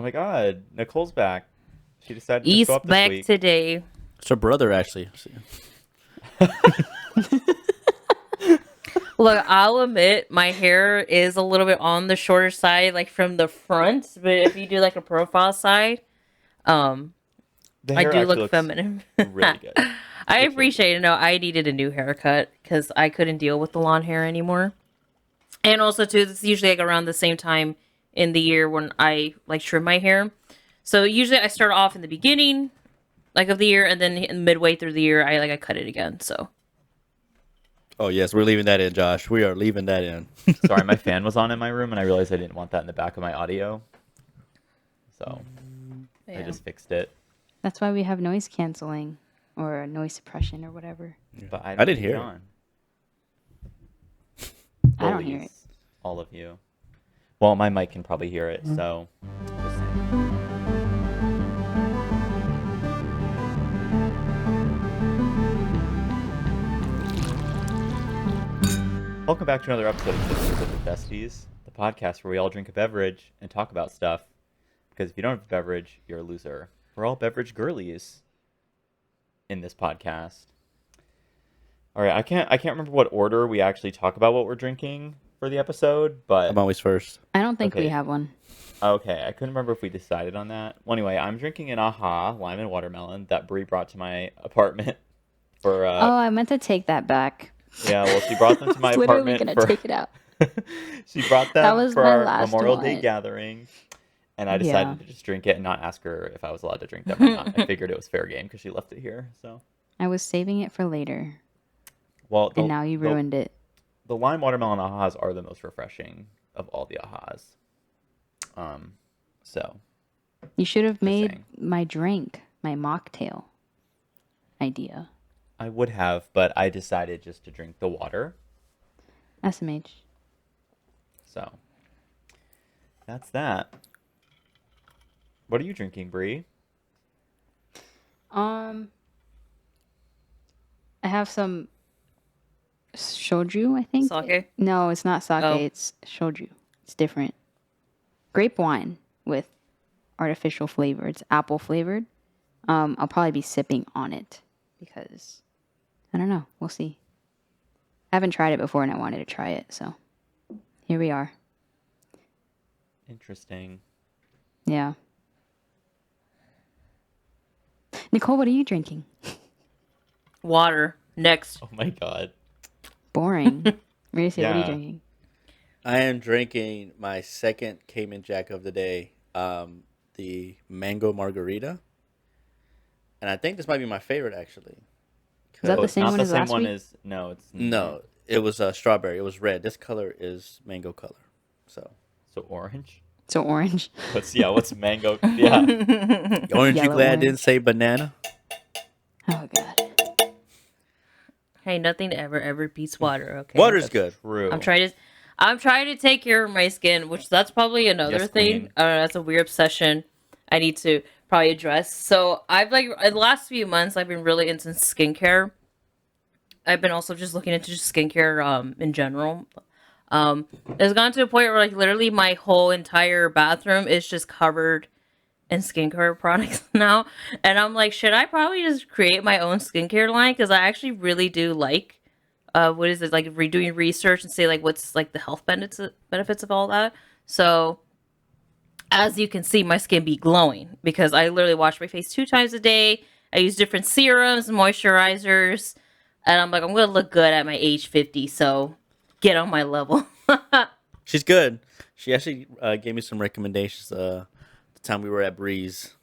my god, Nicole's back. She decided to East show up this back week. It's today. her brother, actually. Look, I'll admit my hair is a little bit on the shorter side, like from the front. But if you do like a profile side, The I hair do actually look looks feminine. really good. I Looks appreciate it. No, I needed a new haircut because I couldn't deal with the long hair anymore. And also, too, it's usually like around the same time in the year when I like trim my hair. So usually I start off in the beginning, like of the year, and then midway through the year, I cut it again. So Oh, yes, we're leaving that in, Josh. We are leaving that in. Sorry, my fan was on in my room, and I realized I didn't want that in the back of my audio. So I just fixed it. That's why we have noise canceling or noise suppression or whatever. But I didn't hear it. on. I don't hear it. All of you. Well, my mic can probably hear it, so just saying. Welcome back to another episode of Sipit with the Besties, the podcast where we all drink a beverage and talk about stuff. Because if you don't have a beverage, you're a loser. We're all beverage girlies in this podcast. All right, I can't remember what order we actually talk about what we're drinking for the episode, but I'm always first. I don't think we Okay. have one. okay, I couldn't remember if we decided on that. Well, anyway, I'm drinking an AHA lime and watermelon that Brie brought to my apartment for. Oh, I meant to take that back. Yeah, well, she brought them to my Literally apartment gonna for. take it out. She brought them That was for my our last Memorial Day one. gathering, and I decided to just drink it and not ask her if I was allowed to drink them or not. I figured it was fair game because she left it here. So, I was saving it for later, well, and now you ruined it. The lime watermelon AHAs are the most refreshing of all the AHAs. So You should have made saying. my drink, my mocktail idea. I would have, but I decided just to drink the water. SMH. So that's that. What are you drinking, Brie? I have some shoju, I think. Sake? No, it's not sake. Oh. It's shoju. It's different. Grape wine with artificial flavor. It's apple flavored. I'll probably be sipping on it because I don't know. We'll see. I haven't tried it before and I wanted to try it, so here we are. Interesting. Yeah. Nicole, what are you drinking? water next. Oh my god. Boring. Mauricio, what are you Yeah. drinking? I am drinking my second Cayman Jack of the day, the mango margarita. And I think this might be my favorite, actually. Is that Oh, the it's same not one the as same last one week? as no, it's No, it was strawberry. It was red. This color is mango color. So So orange. So orange. What's mango? Yeah. aren't you Yellow glad I orange. didn't say banana? Oh god. Hey, nothing ever beats water. Okay. Water's good. True. I'm trying to take care of my skin, which that's probably another Yes, thing. queen. That's a weird obsession I need to probably address. So I've in the last few months I've been really into skincare. I've been also just looking into just skincare in general. It's gone to a point where literally my whole entire bathroom is just covered in skincare products now, and I'm like, should I probably just create my own skincare line? Because I actually really do like what is it, redoing research and say what's the health benefits of all that. So as you can see, my skin be glowing because I literally wash my face 2 times a day. I use different serums, moisturizers, and I'm like, I'm gonna look good at my age 50, so get on my level. She's good. She actually gave me some recommendations the time we were at Breeze.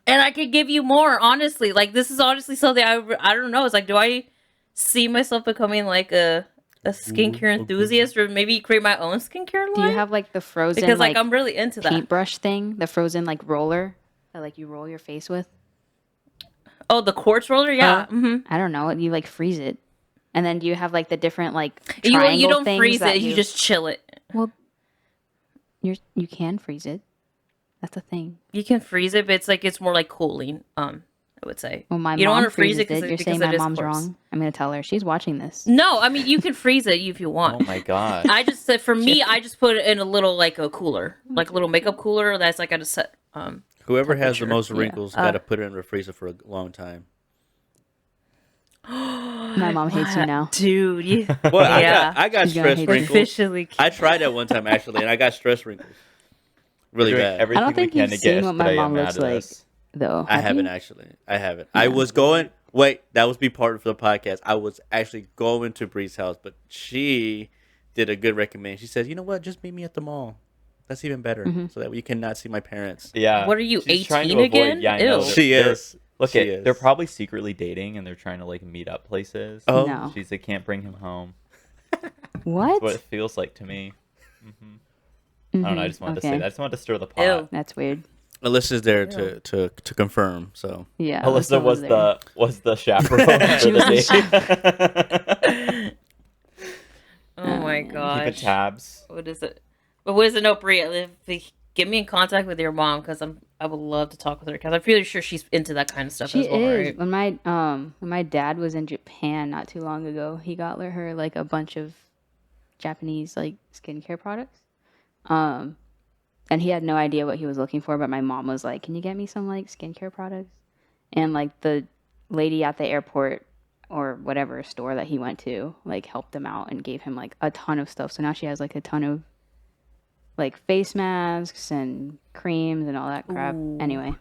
And I could give you more, honestly. This is honestly something I don't know. It's do I see myself becoming a skincare enthusiast, or maybe create my own skincare line? Do you have the frozen because I'm really into that. paintbrush thing? The frozen roller that you roll your face with? Oh, the quartz roller, yeah. I don't know. You freeze it. And then do you have the different You triangle don't things freeze that it. You just chill it. Well, you can freeze it. That's a thing. You can freeze it, but it's more cooling. And I would say. Well, my You don't mom want to freeze freezes it because it. You're because saying it my is mom's coarse. wrong. I'm gonna tell her. She's watching this. No, I mean you can freeze it if you want. Oh my god. I just said for me, I just put it in a little like a cooler, like a little makeup cooler that's like at a set. Whoever has the Temperature. most Yeah. wrinkles got to put it in the freezer for a long time. My mom hates you now. Dude. Well, Yeah. I got She's gonna stress hate you. wrinkles. Officially. I tried that one time actually, and I got stress wrinkles. Really We're doing bad. everything I don't think we can you've to get seen what my Estrella mom mad looks at like, us. though. I Have haven't you? actually. I haven't. I was going. Wait, that was be part of the podcast. I was actually going to Bree's house, but she did a good recommend. She said, "You know what? Just meet me at the mall. That's even better, so that you cannot see my parents." Yeah. What are you, She's trying 18 to avoid- again? Yeah, I know. Ew. She is. Look, She they're is. probably secretly dating and they're trying to like meet up places. Oh. No. She's like, can't bring him home. What? That's what it feels like to me. I don't know. I just wanted to say that. I just wanted to stir the pot. Ew. That's weird. Alyssa's there to confirm. So Yeah. Alyssa was there. the chaperone for She was the date. Oh my Keeping gosh. tabs. What is it? But what is it? No, Bria. Get me in contact with your mom because I would love to talk with her because I'm pretty sure she's into that kind of stuff She as well, is. right? When my dad was in Japan not too long ago, he got her like a bunch of Japanese like skincare products. And he had no idea what he was looking for, but my mom was like, "Can you get me some like skincare products?" And like the lady at the airport or whatever store that he went to like helped him out and gave him like a ton of stuff. So now she has like a ton of like face masks and creams and all that crap. Ooh. Anyway.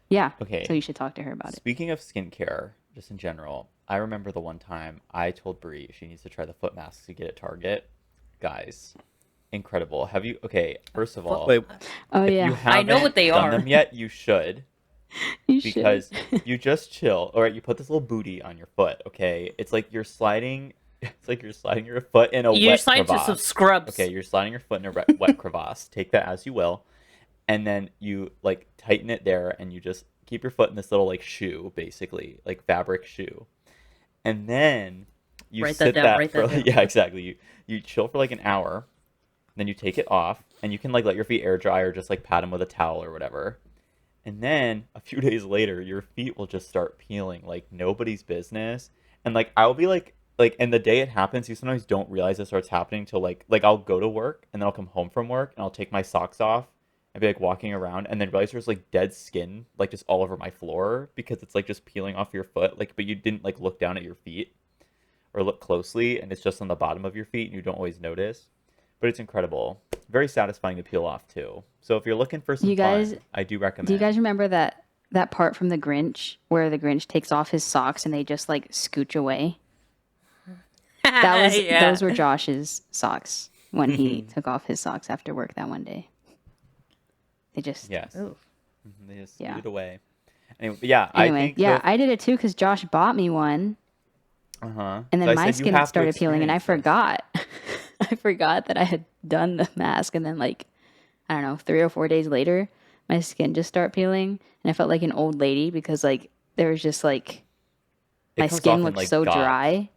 Yeah. Okay. So you should talk to her about it. Speaking of skincare, just in general, I remember the one time I told Brie she needs to try the foot masks you get at Target. Guys, incredible. Have you? Okay, first of all, wait, Oh if yeah. you I know haven't what they done are. them yet, you should. You should. Because you just chill. All right, you put this little booty on your foot. Okay, it's like you're sliding. It's like you're sliding your foot in a You're wet sliding to crevasse. some scrubs. Okay, you're sliding your foot in a wet crevasse. Take that as you will, and then you like tighten it there, and you just keep your foot in this little like shoe, basically like fabric shoe, and then you Write that sit down, that write for that down. yeah, exactly. You chill for like an hour, then you take it off, and you can like let your feet air dry or just like pat them with a towel or whatever. And then a few days later, your feet will just start peeling like nobody's business. And like I'll be like, and the day it happens, you sometimes don't realize it starts happening till like I'll go to work and then I'll come home from work and I'll take my socks off and be like walking around and then realize there's like dead skin like just all over my floor because it's like just peeling off your foot. Like, but you didn't like look down at your feet or look closely, and it's just on the bottom of your feet and you don't always notice. But it's incredible. Very satisfying to peel off too. So if you're looking for some You guys- fun, I do recommend. Do you guys remember that part from the Grinch where the Grinch takes off his socks and they just like scooch away? That was Yeah. Those were Josh's socks when he took off his socks after work that one day. They just Yes. Ooh. They just Yeah. scoot away. Anyway, yeah, Anyway, I think yeah, I did it too because Josh bought me one, uh-huh. and then So I my said you skin have to started peeling, and I experience forgot. I forgot that I had done the mask, and then like I don't know, 3 or 4 days later, my skin just started peeling, and I felt like an old lady because like there was just like It my comes off skin in, looked like, so gobs. dry.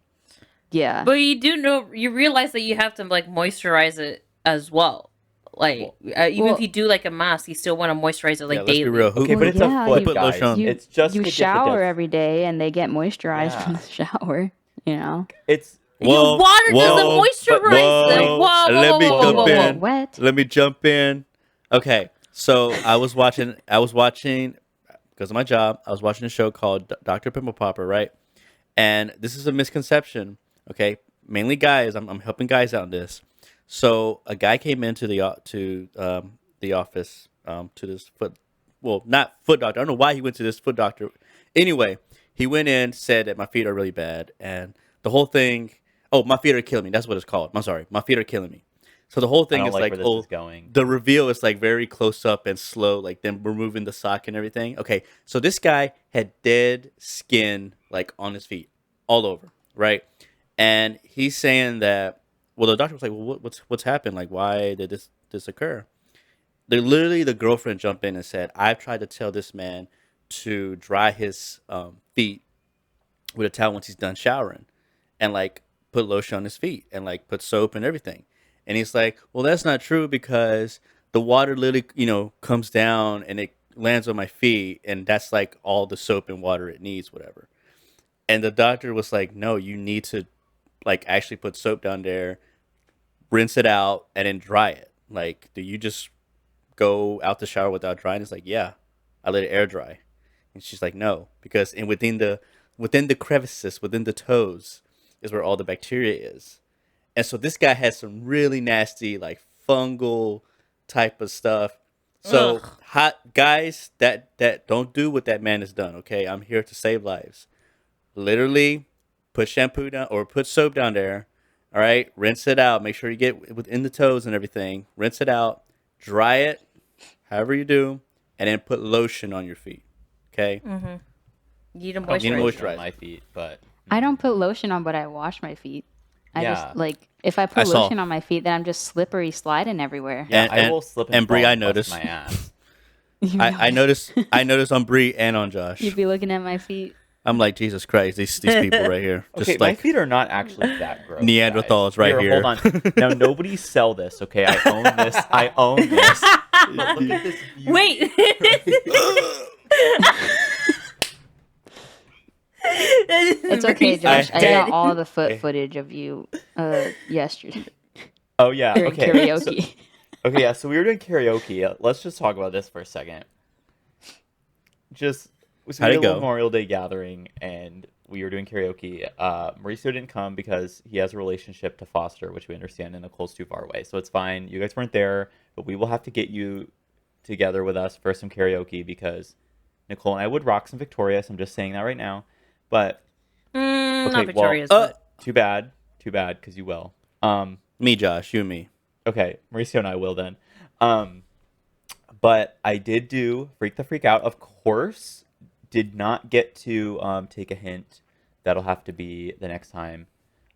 Yeah. But you realize that you have to like moisturize it as well. Like even well- if you do like a mask, you still want to moisturize it like yeah, let's daily. be real. Who, Okay, but Well, it's yeah, a foot, you put guys. lotion on. It's just You to get the shower dead- every day and they get moisturized from Yeah. the shower, you know. It's Whoa, water doesn't whoa, moisturize them. whoa, Whoa, whoa, let whoa, me whoa, jump whoa, whoa, in. whoa. Wet. Let me jump in. Okay, so I was watching because of my job. I was watching a show called Dr. Pimple Popper, right? And this is a misconception. Okay, mainly guys. I'm helping guys out in this. So a guy came into the office to this foot, well, not foot doctor. I don't know why he went to this foot doctor. Anyway, he went in, said that my feet are really bad, and the whole thing. Oh, my feet are killing me. That's what it's called. I'm sorry, my feet are killing me. So the whole I thing don't is like like, where this oh, is going. the reveal is like very close up and slow, like them removing the sock and everything. Okay, so this guy had dead skin like on his feet, all over, right? And he's saying that. Well, the doctor was like, "Well, what's happened? Like, why did this occur?" The girlfriend jumped in and said, "I've tried to tell this man to dry his feet with a towel once he's done showering, and like put lotion on his feet and like put soap and everything." And he's like, "Well, that's not true because the water literally, comes down and it lands on my feet, and that's like all the soap and water it needs, whatever. And the doctor was like, no, you need to like actually put soap down there, rinse it out, and then dry it. Like, do you just go out the shower without drying? It's like, yeah, I let it air dry. And she's like, no, because within the crevices, within the toes, is where all the bacteria is. And so this guy has some really nasty, like fungal type of stuff. So Ugh. hot guys, that don't do what that man has done. Okay, I'm here to save lives. Literally, put shampoo down or put soap down there. All right, rinse it out. Make sure you get within the toes and everything. Rinse it out, dry it, however you do, and then put lotion on your feet. Okay. You need a need a moisturizer. moisturizer. On my feet, but I don't put lotion on, but I wash my feet. I Yeah. just like if I I put saw. lotion on my feet, then I'm just slippery sliding everywhere. yeah, And- I will slip and and Bree, fall I and bust noticed. my ass. I noticed on Bree and on Josh. You'd be looking at my feet. I'm like, Jesus Christ, these people right here. Okay, Just my like feet are not actually that gross. Neanderthals guys. right here. Hold on. Now nobody sell this, okay? I own this. I own this. But look at this view. Wait. It's okay, Josh. I dead. got all the foot footage of you yesterday Oh yeah. during Okay. karaoke. Okay, yeah. So we were doing karaoke. Let's just talk about this for a second. So How'd we it had a go? Memorial Day gathering, and we were doing karaoke. Mauricio didn't come because he has a relationship to foster, which we understand, and Nicole's too far away. So it's fine. You guys weren't there, but we will have to get you together with us for some karaoke because Nicole and I would rock some Victorious. I'm just saying that right now. But Not well, Victoria's, but too bad, because you will. me, Josh, you and me. Okay, Mauricio and I will then. But I did do Freak the Freak Out, of course. Did not get to take a hint. That'll have to be the next time.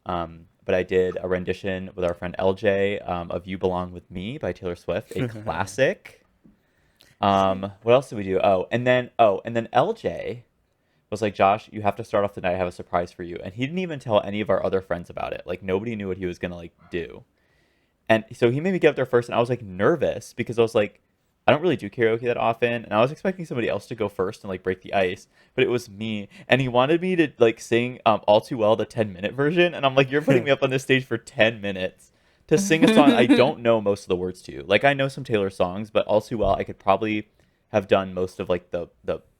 But I did a rendition with our friend LJ of You Belong With Me by Taylor Swift, a classic. What else did we do? And then LJ was like, Josh, you have to start off the night. I have a surprise for you. And he didn't even tell any of our other friends about it. Like, nobody knew what he was going to, like, do. And so he made me get up there first, and I was, like, nervous because I was like, I don't really do karaoke that often, and I was expecting somebody else to go first and, like, break the ice, but it was me. And he wanted me to, like, sing All Too Well, the 10-minute version, and I'm like, you're putting me up on this stage for 10 minutes to sing a song I don't know most of the words to. Like, I know some Taylor songs, but All Too Well, I could probably have done most of, like, the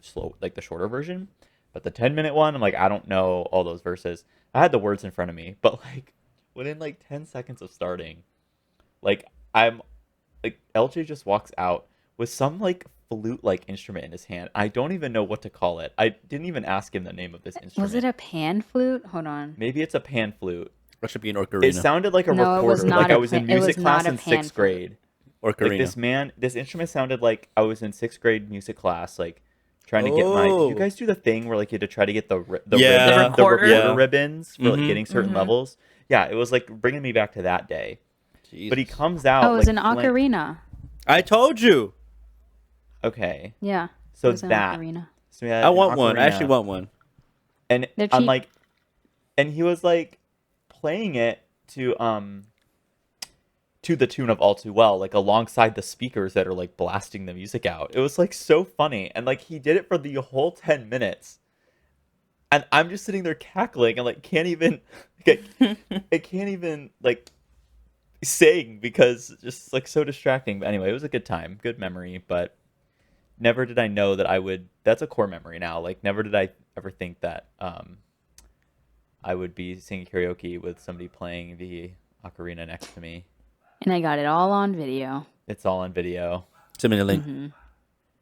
slow, like, the shorter version. But the 10-minute one, I'm like, I don't know all those verses. I had the words in front of me, but, like, within, like, 10 seconds of starting, like, LJ just walks out with some, like, flute-like instrument in his hand. I don't even know what to call it. I didn't even ask him the name of this instrument. Was it a pan flute? Hold on. Maybe it's a pan flute. That should be an ocarina. It sounded like a No, it was recorder. not Like a I was in pan- it was music not class a in pan 6th flute. grade. Ocarina. Like this instrument sounded like I was in 6th grade music class, like trying to get my. Oh. Did you guys do the thing where like you had to try to get the Yeah. The the recorder? recorder Yeah. ribbons for like Mhm. getting certain levels? Yeah, it was like bringing me back to that day. Jesus. But he comes out. Oh, it was like, an ocarina. I told you. Okay, Yeah. so it was an that. ocarina. So we had I an want one. I ocarina, actually want one. And They're I'm cheap. like, and he was like playing it to the tune of All Too Well, like alongside the speakers that are like blasting the music out. It was like so funny. And like he did it for the whole 10 minutes. And I'm just sitting there cackling and like can't even I can't even like sing because it's just like so distracting. But anyway, it was a good time, good memory, but never did I know that I would that's a core memory now. Like never did I ever think that I would be singing karaoke with somebody playing the ocarina next to me. And I got it all on video. It's all on video. Send me the link.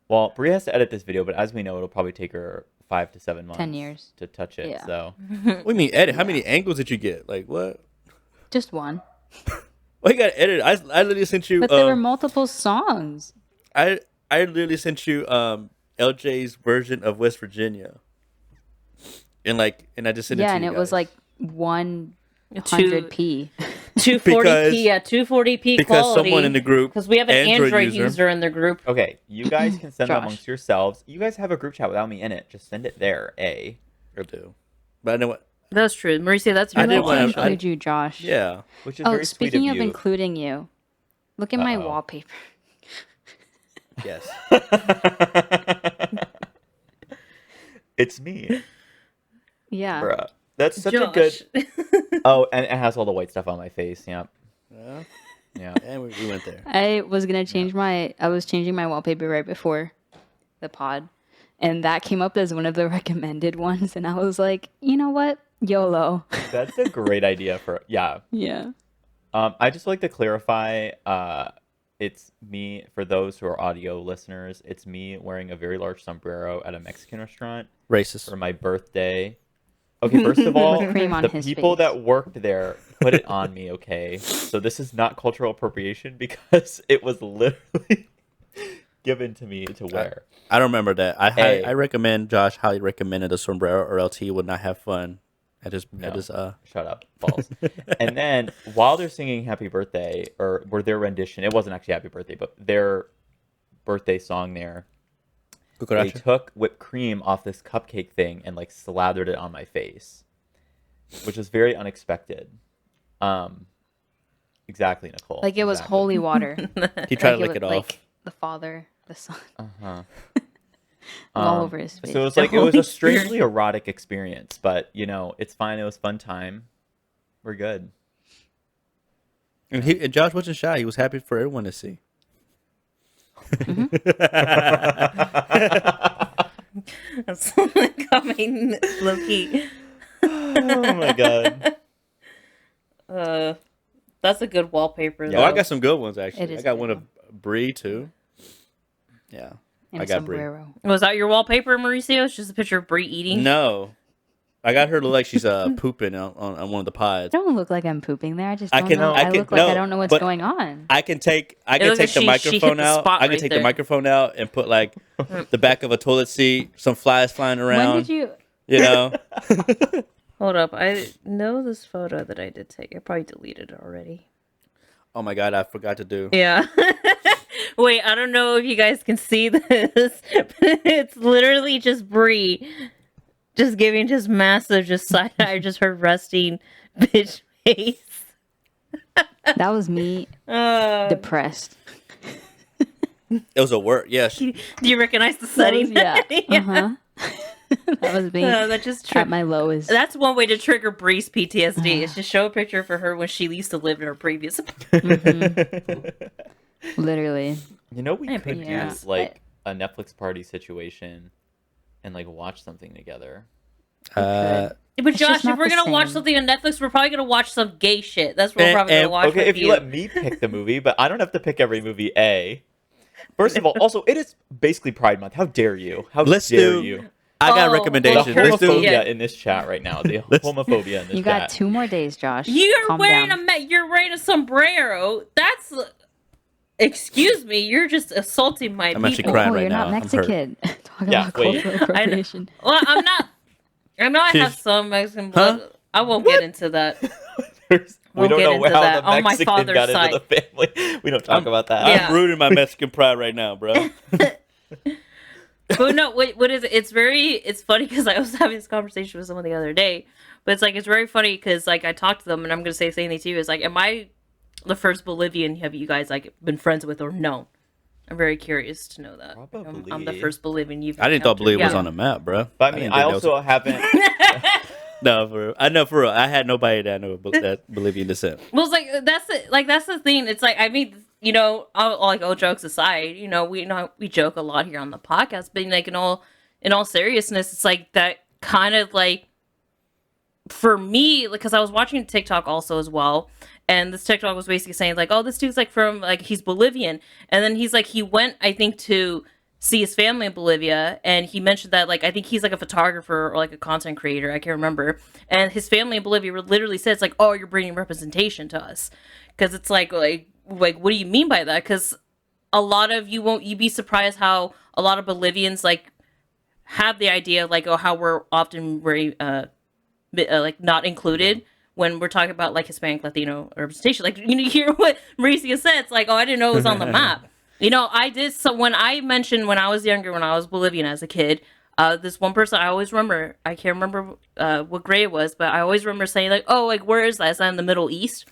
Well, Bria has to edit this video, but as we know, it'll probably take her 5 to 7 months. 10 years. to touch it. Yeah. So What do you mean edit? How many angles did you get? Like what? Just one. Well, you got to edit. I literally sent you. But there were multiple songs. I literally sent you LJ's version of West Virginia. And I just sent it to Yeah, you and it was guys. like 100p. 240p at 240p because quality. someone in the group, Because we have an Android user in the group. okay, you guys can send that Josh. amongst yourselves. You guys have a group chat without me in it. Just send it there. Or do. But I know what. That's true. Mauricio, that's I your did I fault, want to- actually. include you, Josh. Yeah. Which is Oh, very sweet speaking of of you. including you, look at my Uh-oh. wallpaper. Yes. fix me. Yeah. Bruh. That's such a Josh. good. Oh, and it has all the white stuff on my face. Yep. Yeah, Yeah. and we went there. I was gonna change I was changing my wallpaper right before the pod, and that came up as one of the recommended ones, and I was like, you know what, YOLO. That's a great idea for. Yeah. Yeah. I just like to clarify. It's me for those who are audio listeners. It's me wearing a very large sombrero at a Mexican restaurant Racist. for my birthday. Okay, first of all, With cream on the his people face. that worked there put it on me. Okay, so this is not cultural appropriation because it was literally given to me to wear. I don't remember that. Hey. I recommend Josh highly recommended a sombrero, or else he would not have fun at his No. at his Shut up, balls. And then while they're singing "Happy Birthday" or their rendition, it wasn't actually "Happy Birthday," but their birthday song there. They cucaracha. took whipped cream off this cupcake thing and like slathered it on my face, which was very unexpected. Exactly, Nicole. Like it was exactly. holy water. He tried to Like lick it was, off. Like the Father, the Son, Uh-huh. all over his face. So it was like it was Holy a strangely erotic experience, but you know, it's fine. It was fun time. We're good. And Josh wasn't shy. He was happy for everyone to see. That's coming low key. Oh my god. That's a good wallpaper. Yeah. Oh, I though. got some good ones It actually. is I got a one good of Bree too. Yeah, and I a got Bree. sombrero. Was that your wallpaper, Mauricio? It's just a picture of Brie eating. No, I got her to look like she's pooping on one of the pods. I don't look like I'm pooping there. I just I don't can- know. I I can- look like no, I don't know what's but- going on. I can take looks the like she hit microphone the out. spot I can right take there. the microphone out and put like the back of a toilet seat, some flies flying around. When did you? You know, Hold up. I know this photo that I did take. I probably deleted it already. oh my god, I forgot to do. Yeah. Wait, I don't know if you guys can see this, but it's literally just Brie just giving just massive just side eye, just her resting bitch face. That was me Uh, depressed. It was a word. Yeah, do you recognize the setting? Yeah. Uh-huh. That was me That just at my lowest. That's one way to trigger Bree's PTSD. Is to show a picture for her when she used to live in her previous. Literally. You know, we I could picked do yours. like a Netflix party situation and like watch something together. But It's Josh, just if not we're the gonna watch same. something on Netflix, we're probably gonna watch some gay shit. That's what we're probably gonna watch. Okay, with if you let me pick the movie, but I don't have to pick every movie. First of all, also it is basically Pride Month. How dare you? How Let's dare do- you? I got Oh, a The recommendation. okay. Let's do. homophobia Yeah. in this chat right now. The homophobia in this You chat. got 2 more days, Josh. You're Calm wearing down. you're wearing a sombrero. That's excuse me. You're just assaulting my I'm actually people. crying Oh, right you're now. not I'm hurt. Mexican. Talk Yeah, about wait. cultural appropriation. Well, I'm not. I know I have She's- some Mexican blood. I won't get into that. We We'll don't get know into how that. the On my Mexican father's got side. into the family. We don't talk about that. Yeah. I'm rooting my Mexican pride right now, bro. But no, what is it? It's funny because I was having this conversation with someone the other day. But it's like, it's very funny because like I talked to them and I'm going to say the same thing to you. Is like, am I the first Bolivian have you guys like been friends with or known? I'm very curious to know that. I'm the Probably. first Bolivian you've I didn't thought encountered. Bolivia was Yeah. on the map, bro. But I mean, didn't I think that was- also haven't. No, for real. I know for real. I had nobody that I know that Bolivian descent. Well, it's like that's the thing. It's like, I mean, you know, all jokes aside, you know we joke a lot here on the podcast, but like in all seriousness, it's like that kind of like for me, because I was watching TikTok also as well, and this TikTok was basically saying like, oh, this dude's like from like he's Bolivian, and then he's like he went I think to see his family in Bolivia, and he mentioned that like I think he's like a photographer or like a content creator, I can't remember, and his family in Bolivia literally says like, oh, you're bringing representation to us, because it's like what do you mean by that? Because a lot of you'd be surprised how a lot of Bolivians like have the idea of like, oh, how we're often very like not included when we're talking about like Hispanic Latino representation. Like you hear what Mauricio said, it's like, oh, I didn't know it was on the map. You know, I did. So when I mentioned when I was younger, when I was Bolivian as a kid, this one person I always remember, I can't remember what grade it was, but I always remember saying like, oh, like where is that? Is that in the Middle East?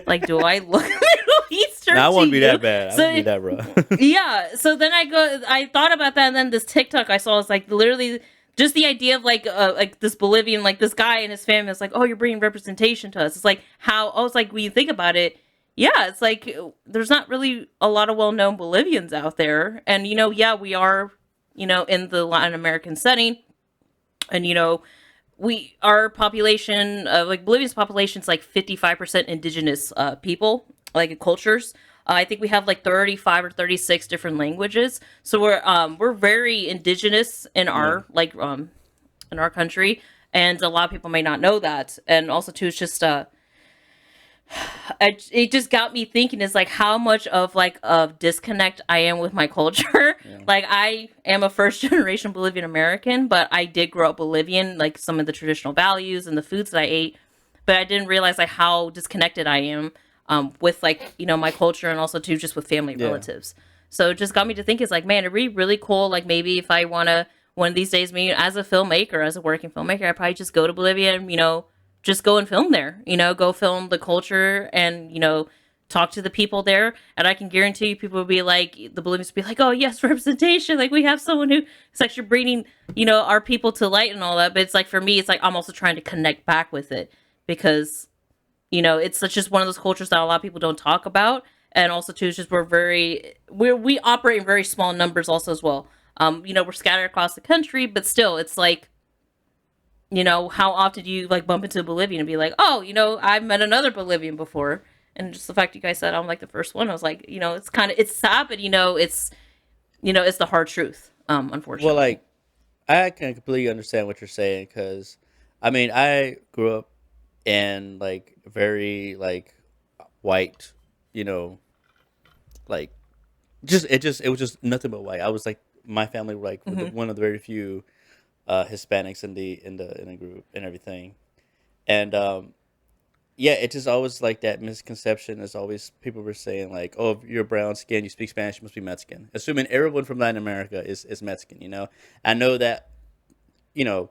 Like, do I look Middle Eastern? No, I won't be to you? that bad. I So- won't be that rough. Yeah. So then I thought about that, and then this TikTok I saw is like literally just the idea of like this Bolivian, like this guy and his family is like, oh, you're bringing representation to us. It's like how, oh, it's like when you think about it, yeah, it's like there's not really a lot of well-known Bolivians out there. And, you know, yeah, we are, you know, in the Latin American setting. And, you know, our population, like Bolivia's population is like 55% indigenous people, like cultures. I think we have like 35 or 36 different languages. So we're very indigenous in our in our country, and a lot of people may not know that. And also too, it's just it just got me thinking is like how much of like of disconnect I am with my culture. Like I am a first generation Bolivian American, but I did grow up Bolivian, like some of the traditional values and the foods that I ate, but I didn't realize like how disconnected I am with like, you know, my culture, and also too just with family relatives. So it just got me to think, it's like, man, it'd be really cool, like maybe if I want to one of these days, me as a filmmaker, as a working filmmaker, I probably just go to Bolivia and, you know, just go and film there, you know, go film the culture and, you know, talk to the people there. And I can guarantee you people will be like, the Bolivians will be like, oh, yes, representation. Like we have someone who, it's like you're bringing, you know, our people to light and all that. But it's like, for me, it's like, I'm also trying to connect back with it because, you know, it's just one of those cultures that a lot of people don't talk about. And also too, it's just, we operate in very small numbers also as well. You know, we're scattered across the country, but still it's like, you know, how often do you like bump into a Bolivian and be like, oh, you know, I've met another Bolivian before. And just the fact you guys said I'm like the first one, I was like, you know, it's sad, but you know, it's the hard truth, unfortunately. Well, like, I can completely understand what you're saying because, I mean, I grew up in like very like white, you know, like it was just nothing but white. I was like, my family were like one of the very few Hispanics in the group and everything, and yeah, it just always like that misconception is always people were saying like, oh, if you're brown skin, you speak Spanish, you must be Mexican, assuming everyone from Latin America is Mexican. You know, I know that, you know,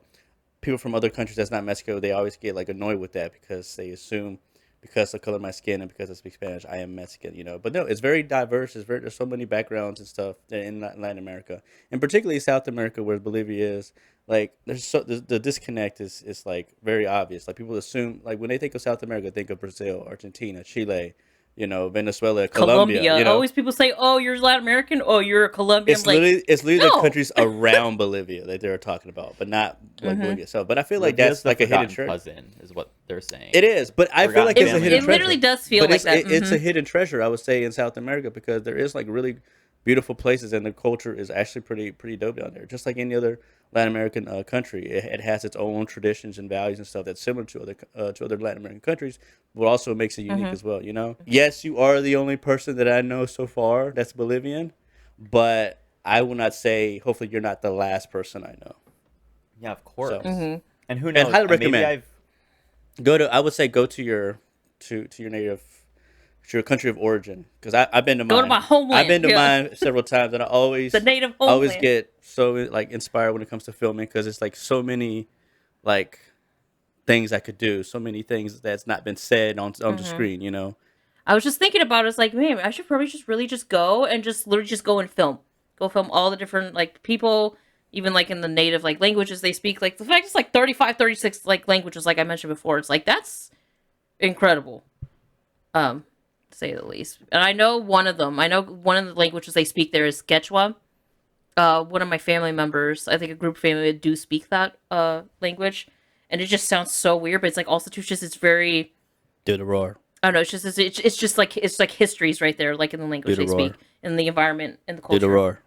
people from other countries that's not Mexico, they always get like annoyed with that because they assume because of the color of my skin and because I speak Spanish, I am Mexican, you know. But no, it's very diverse. There's so many backgrounds and stuff in Latin America, and particularly South America, where Bolivia is. Like, the disconnect is like very obvious. Like people assume, like when they think of South America, they think of Brazil, Argentina, Chile, you know, Venezuela, Colombia. You know, Always people say, oh, you're Latin American, oh, you're a Colombian. It's literally no. the countries around Bolivia that they're talking about, but not like Bolivia. So, but I feel like Bolivia's that's like a hidden forgotten treasure. cousin, is what they're saying. It is, but I feel like it's a hidden It treasure. literally does feel but like that. It's a hidden treasure, I would say, in South America because there is like really beautiful places and the culture is actually pretty dope down there. Just like any other Latin American country, it has its own traditions and values and stuff that's similar to other Latin American countries, but also makes it unique as well. You know, yes, you are the only person that I know so far that's Bolivian, but I will not say. Hopefully, you're not the last person I know. Yeah, of course. So, and who knows? and highly Maybe recommend. I would say go to your native. To your country of origin, because I've been to mine. Go to my homeland. I've been to mine several times, and I always the native homeland. always get so like inspired when it comes to filming because it's like so many like things I could do, so many things that's not been said on the screen. You know, I was just thinking about it. It's like, man, I should probably just really just go and just literally just go and film all the different like people, even like in the native like languages they speak. Like the fact it's like 35, 36 like languages, like I mentioned before. It's like that's incredible. To say the least. And I know one of them. I know one of the languages they speak there is Quechua. One of my family members, I think a group of family do speak that language, and it just sounds so weird. But it's like also too just it's very. Do the roar. I don't know. It's just like histories right there, like in the language they speak, in the environment, in the culture. Do the roar.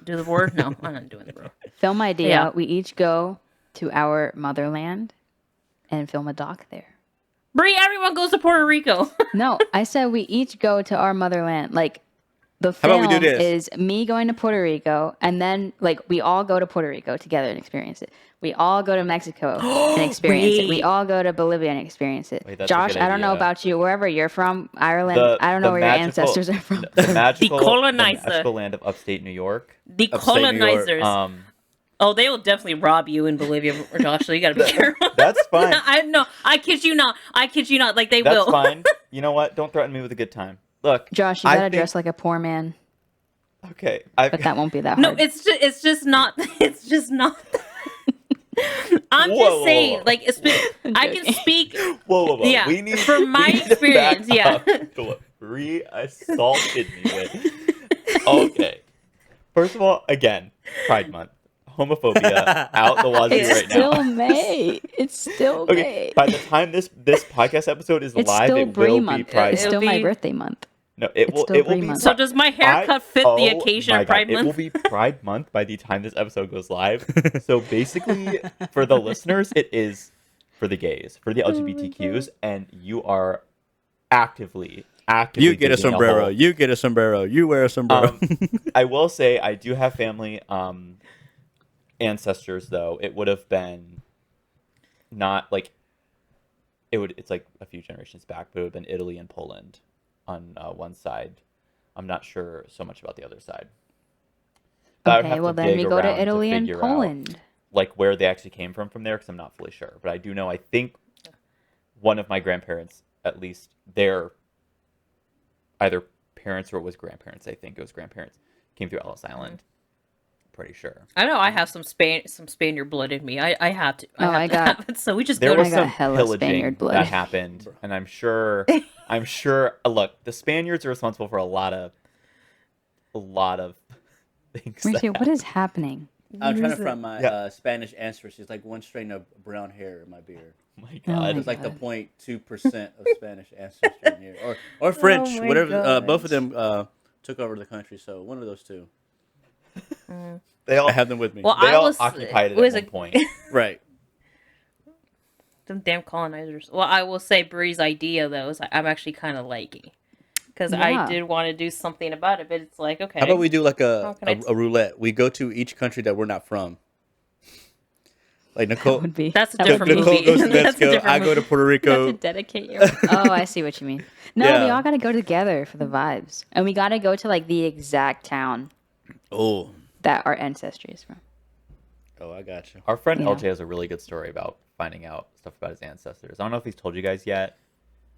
Do the roar? No, I'm not doing the roar. Film idea. Yeah. We each go to our motherland and film a doc there. Bree, everyone goes to Puerto Rico. No, I said we each go to our motherland. Like, the How about we film do this? is me going to Puerto Rico, and then, like, we all go to Puerto Rico together and experience it. We all go to Mexico and experience it. We Wait. all go to Bolivia and experience it. Wait, that's a Josh, good I don't know idea. about you, wherever you're from, Ireland, I don't The know where your magical- ancestors are from. The magical, colonizer. the magical land of upstate New York. The Upstate New York. colonizers. Oh, they will definitely rob you in Bolivia, Josh. So you gotta be careful. That's fine. I kid you not. Like they That's will. fine. You know what? Don't threaten me with a good time. Look, Josh, you I gotta think- dress like a poor man, Okay, but that won't be that No, hard. it's just not. It's just not. I'm Whoa, just whoa, saying, whoa. like, I can joking. speak. Whoa. Yeah, We need from my we need to experience, back yeah. up to what Bree assaulted me with. Okay. First of all, again, Pride Month. Homophobia out the wazoo Yeah. It's right still now. May. It's still Okay, May. by the time this podcast episode is It's live, still it Brie will be month. Pride It's Month. still my be- birthday month. No, it It's will still it will Brie be month. So does my haircut fit the occasion my of Pride God, it will Month? be Pride Month by the time this episode goes live. So basically, for the listeners, it is for the gays, for the LGBTQs, and you are actively You get a digging sombrero. hole. You get a sombrero. You wear a sombrero. I will say I do have family ancestors though. It would have been not like it's like a few generations back, but it would have been Italy and Poland on one side. I'm not sure so much about the other side. But I would Okay, have well to then dig we go to around Italy and figure out, Poland. like where they actually came from there, because I'm not fully sure. But I do know, I think one of my grandparents, at least their either parents or it was grandparents, I think it was grandparents, came through Ellis Island. Pretty sure. I know I have some Spaniard blood in me. I have to. Oh, I have to got- have it. So we just There go to was I got some hella pillaging Spaniard blood. that happened, and I'm sure. Look, the Spaniards are responsible for a lot of things. Mauricio, that what is happening? I'm trying to find my Yeah. Spanish ancestors. It's like one strain of brown hair in my beard. Oh my Oh God. my It's like the God. 0.2% of Spanish ancestry in here, or French, my whatever. Both of gosh. them took over the country, so one of those two. They all I have them with me. Well, they I all was occupied it was at a- one point. Right. Them damn colonizers. Well, I will say Bree's idea though is I'm actually kind of liking because Yeah. I did want to do something about it, but it's like okay. How about we do like How can I a roulette? We go to each country that we're not from. Like That Nicole, would be. That's a that would different be- Nicole movie. goes to That's a Mexico. different I go to movie. Puerto You have to Rico. dedicate your. Oh, I see what you mean. No, we Yeah. all gotta go together for the vibes, and we gotta go to like the exact town Oh, that our ancestry is from. oh, I got you. Our friend Yeah. LJ has a really good story about finding out stuff about his ancestors. I don't know if he's told you guys yet.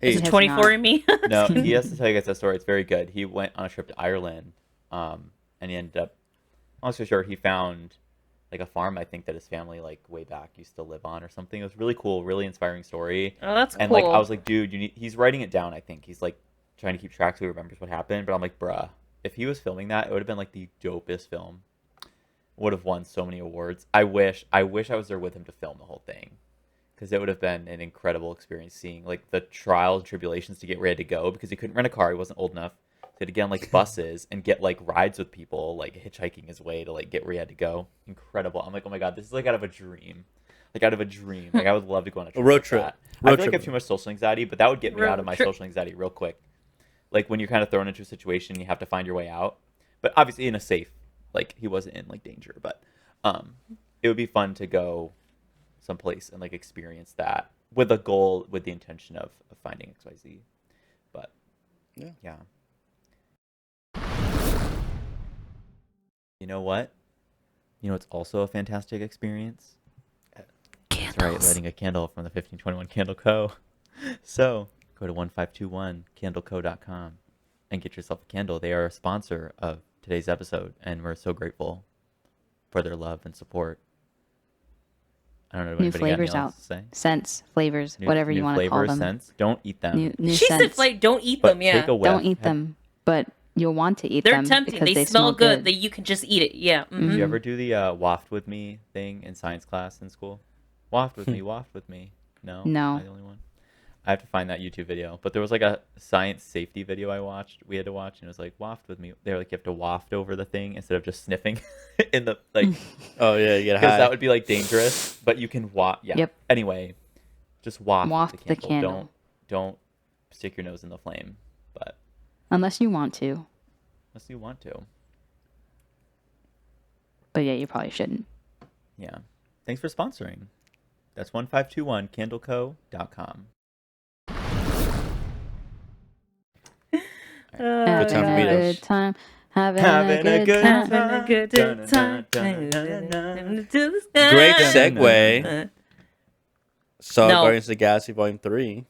Hey, Is He it has 24 in me? No, he has to tell you guys that story. It's very good. He went on a trip to Ireland, and he ended up, I'm not so sure, he found like a farm, I think, that his family like way back used to live on or something. It was really cool, really inspiring story. Oh, that's And cool. like I was like, dude, he's writing it down, I think. He's like trying to keep track so he remembers what happened. But I'm like, bruh, if he was filming that, it would have been like the dopest film. Would have won so many awards. I wish I was there with him to film the whole thing. Because it would have been an incredible experience seeing like the trials and tribulations to get ready to go, because he couldn't rent a car, he wasn't old enough. So he had to get on like buses and get like rides with people, like hitchhiking his way to like get where he had to go. Incredible. I'm like, oh my God, this is like out of a dream. Like out of a dream. Like I would love to go on a trip. road like trip. that. Road I feel like I trip. have too much social anxiety, but that would get me Road out of my trip. social anxiety real quick. Like when you're kind of thrown into a situation, you have to find your way out. But obviously in a safe, like he wasn't in like danger, but it would be fun to go someplace and like experience that with a goal, with the intention of finding XYZ. But yeah. You know what? You know it's also a fantastic experience? That's right, lighting a candle from the 1521 Candle Co. So go to 1521candleco.com and get yourself a candle. They are a sponsor of today's episode, and we're so grateful for their love and support. I don't know if New anybody got flavors anything else out. to say. Scents, flavors, whatever you New want to call flavors, them. scents. Don't eat them. New she said, scents. like, don't eat but them. Yeah, take a whiff. Don't eat them, but you'll want to eat they're them tempting. because They they smell good. good. That you can just eat it. Yeah. Did Mhm. you ever do the waft with me thing in science class in school? Waft with me, waft with me. No? No. Am I the only one? I have to find that YouTube video. But there was like a science safety video we had to watch, and it was like, waft with me. They were like, you have to waft over the thing instead of just sniffing in the, like, Oh yeah, you get because high. that would be like dangerous, but you can waft. Yeah. Yep. Anyway, just waft, Waft the the candle. candle. Don't stick your nose in the flame, but Unless you want to. unless you want to. But yeah, you probably shouldn't. Yeah. Thanks for sponsoring. That's 1521candleco.com. Good time for me, though. Good time. Having a good time. Having a good time. Great segue. Saw No. Guardians of the Galaxy Volume 3.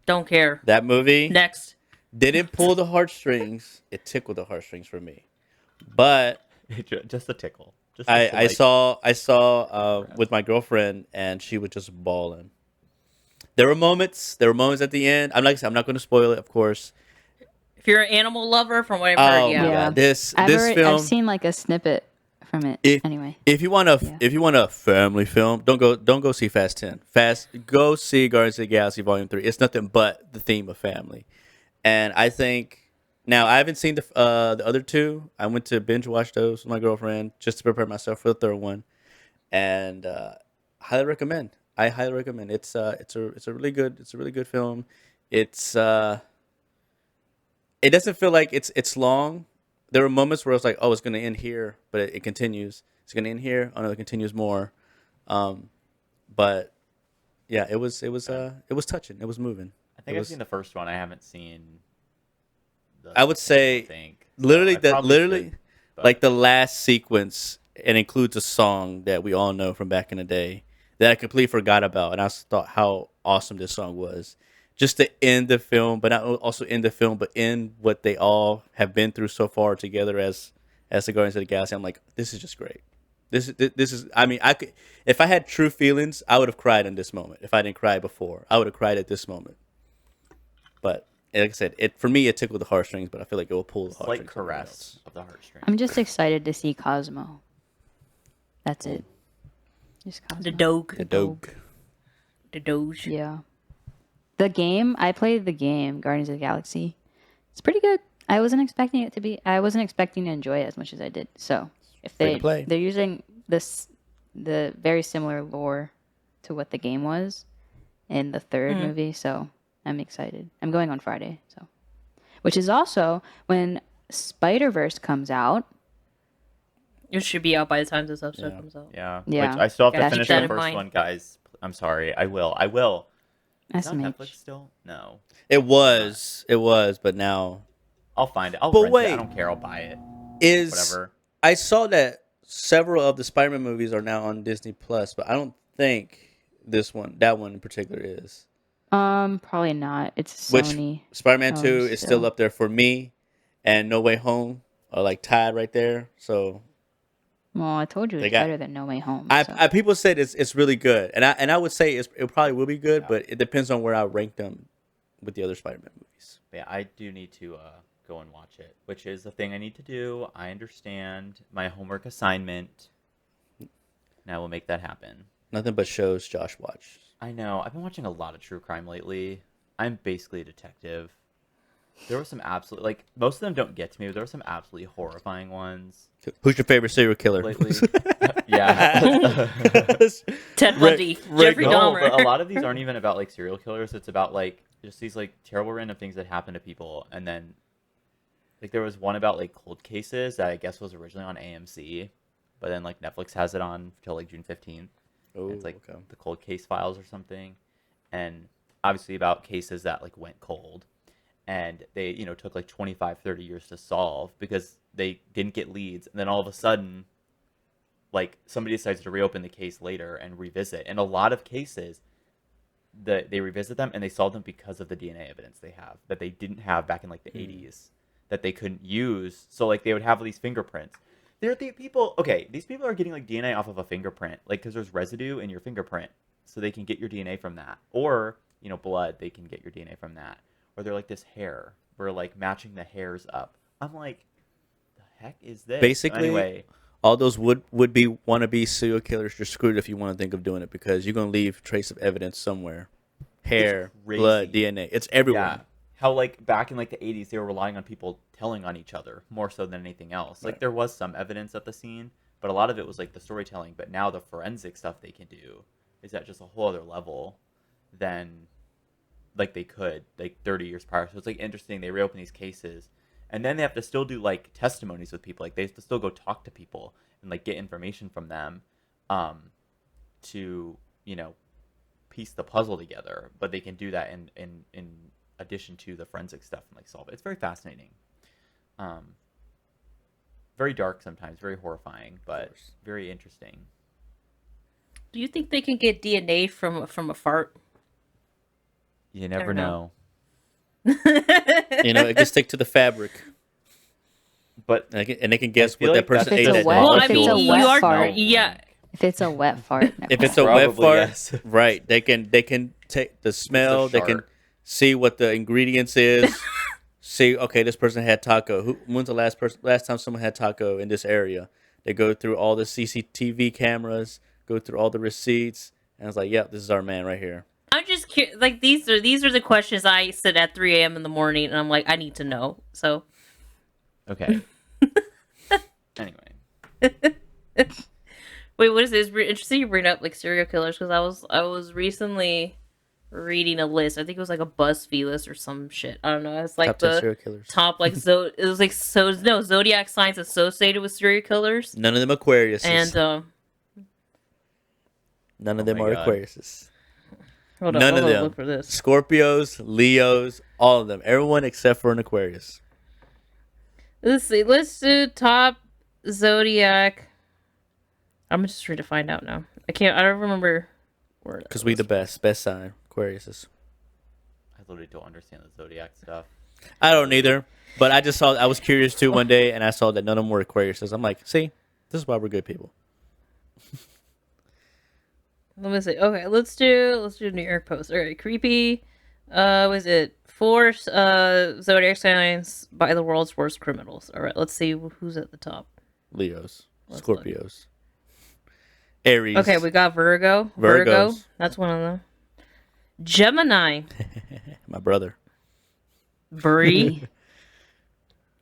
Don't care. That movie Next. didn't pull the heartstrings. It tickled the heartstrings for me. But Just a tickle. Just to, I like, saw Crap. with my girlfriend, and she was just bawling. There were moments. There were moments at the end. I'm not going to spoil it, of course. If you're an animal lover, from what I've heard, Oh my yeah. Yeah. god, this I've film. seen like a snippet from it. If Anyway. Yeah. if you want a family film, don't go see Fast 10. Go see Guardians of the Galaxy Volume 3. It's nothing but the theme of family. And I think now I haven't seen the other two. I went to binge watch those with my girlfriend just to prepare myself for the third one, and highly recommend. I highly recommend. It's a really good film. It's it doesn't feel like it's long. There were moments where I was like, oh, it's gonna end here, but it continues. It's gonna end here. Oh no, it continues more. Um, but yeah, it was touching. It was moving. I think It I've was. seen the first one. I haven't seen the I would second one, I say think. literally I probably should, like but the last sequence, it includes a song that we all know from back in the day that I completely forgot about, and I thought how awesome this song was. Just to end the film, but not also end the film, but end what they all have been through so far together as the Guardians of the Galaxy. I'm like, this is just great. This is. I mean, I could if I had true feelings, I would have cried in this moment. If I didn't cry before, I would have cried at this moment. But like I said, it for me it tickled the heartstrings, but I feel like it will pull the slight heartstrings. somewhere caress else. of the heartstrings. I'm just excited to see Cosmo. That's it. Just Cosmo. The dog. The dog. The doge. Yeah. The game, I played the game, Guardians of the Galaxy. It's pretty good. I wasn't expecting to enjoy it as much as I did. So if Free to play. they're using the very similar lore to what the game was in the third movie, so I'm excited. I'm going on Friday, so which is also when Spider-Verse comes out. It should be out by the time this episode Yeah. comes out. Yeah. Yeah. Which I still have to Gotta finish keep that the in first mind. one, guys. I'm sorry. I will. Is it on SMH. Netflix still? No. It was, but now I'll find it. I'll But rent wait. it. I don't care. I'll buy it. is Whatever. I saw that several of the Spider-Man movies are now on Disney Plus, but I don't think that one in particular is. Probably not. It's Which Sony. Spider-Man 2 owned is still up there for me, and No Way Home are like tied right there. So Well, I told you They it's got- better than No Way Home. So. I people said it's really good, and I would say it probably will be good, Yeah. but it depends on where I rank them with the other Spider-Man movies. Yeah, I do need to go and watch it, which is the thing I need to do. I understand my homework assignment. And I will make that happen. Nothing but shows Josh watched. I know. I've been watching a lot of true crime lately. I'm basically a detective. There were some absolute, like, most of them don't get to me, but there were some absolutely horrifying ones Who's your favorite serial killer? lately. Yeah. Ted Bundy, Jeffrey No, Dahmer. but a lot of these aren't even about, like, serial killers. It's about, like, just these, like, terrible random things that happen to people. And then, like, there was one about, like, cold cases that I guess was originally on AMC. But then, like, Netflix has it on till, like, June 15th. Oh, It's like okay. the cold case files or something, and obviously about cases that like went cold, and they took like 25 30 years to solve because they didn't get leads, and then all of a sudden like somebody decides to reopen the case later and revisit, and a lot of cases they revisit them and they solve them because of the DNA evidence they have that they didn't have back in like the 80s that they couldn't use. So like they would have these fingerprints. They're the people. Okay, these people are getting like DNA off of a fingerprint, like because there's residue in your fingerprint, so they can get your DNA from that, or blood, they can get your DNA from that, or they're like this hair, we're like matching the hairs up. I'm like, the heck is this? Basically, anyway, all those would be wannabe serial killers, you're screwed if you want to think of doing it because you're gonna leave trace of evidence somewhere, hair, blood, crazy. DNA. It's everywhere. yeah, how like back in like the 80s they were relying on people telling on each other more so than anything else. Like Right. there was some evidence at the scene, but a lot of it was like the storytelling. But now the forensic stuff they can do is at just a whole other level than like they could like 30 years prior. So it's like interesting. They reopen these cases, and then they have to still do like testimonies with people. Like they have to still go talk to people and like get information from them, to piece the puzzle together. But they can do that in addition to the forensic stuff and like solve it. It's very fascinating. Very dark sometimes, very horrifying, but course. very interesting. Do you think they can get DNA from a fart? You never know. know. It can stick to the fabric. But and they can guess feel what like that person that's ate If it's that a wet- day. Well, if I it's a mean, wet you are fart. yeah. If it's a wet fart, never If it's mind. a wet Probably, fart, yes. right? They can take the smell. They can shark. see what the ingredients is. See, okay, this person had taco. When's the last time someone had taco in this area? They go through all the CCTV cameras, go through all the receipts, and it's like, yeah, this is our man right here. I'm just like these are the questions I sit at 3 a.m. in the morning, and I'm like, I need to know. So Okay. Anyway, wait, what is this? Interesting you bring up like serial killers because I was recently reading a list. I think it was like a BuzzFeed list or some shit. I don't know. It's like Top 10 the serial killers. top like it was like zodiac signs associated with serial killers, None of them Aquariuses. and None of Oh them my are God. Aquariuses. hold on, None of I'm gonna them. look for this. Scorpios, Leos, all of them. Everyone except for an Aquarius. Let's see. Let's do top zodiac. I'm just trying to find out now. I don't remember where. that Because we was. the best sign. Aquariuses. I literally don't understand the zodiac stuff. I don't either. But I was curious too one day, and I saw that none of them were Aquariuses. I'm like, see, this is why we're good people. Let me see. Okay, let's do New York Post. All right, creepy. Was it 4 zodiac signs by the world's worst criminals? All right, let's see who's at the top. Leos. Let's look. Scorpios. Aries. Okay, we got Virgo. Virgos. That's one of them. Gemini. My brother. Bree.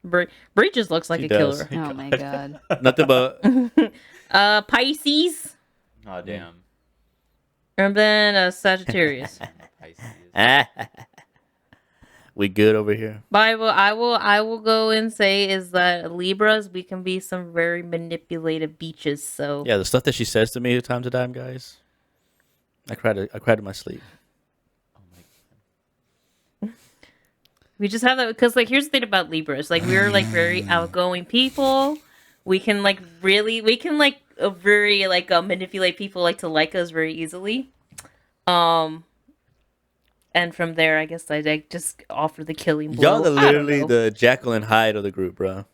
Bree just looks like She a does. killer. Oh my god. Nothing but Pisces. Oh damn. And then Sagittarius. Pisces. we good over here. But I will go and say is that Libras, we can be some very manipulative beaches. So Yeah, the stuff that she says to me time to time, guys. I cried in my sleep. Oh my God. we just have that because like here's the thing about Libras, like we're like very outgoing people. We can like very like manipulate people like to like us very easily. And from there, I guess I just offer the killing blow. Y'all are I don't literally know. the Jekyll and Hyde of the group, bro.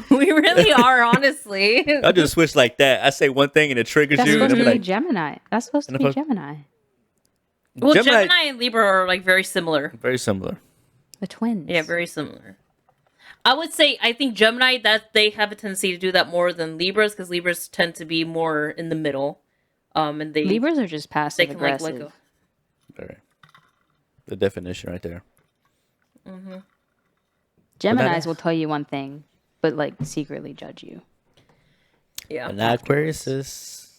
We really are, honestly. Y'all just switch like that. I say one thing and it triggers That's you, and supposed I'm to be like, Gemini. That's supposed to And be if I- Gemini. Well, Gemini- Gemini and Libra are like very similar. very similar. The twins. Yeah, very similar. I would say I think Gemini that they have a tendency to do that more than Libras because Libras tend to be more in the middle. And they Libras are just they passive can like aggressive. let go. Very. The definition right there. Geminis will tell you one thing, but like secretly judge you. Yeah. And now Aquarius is.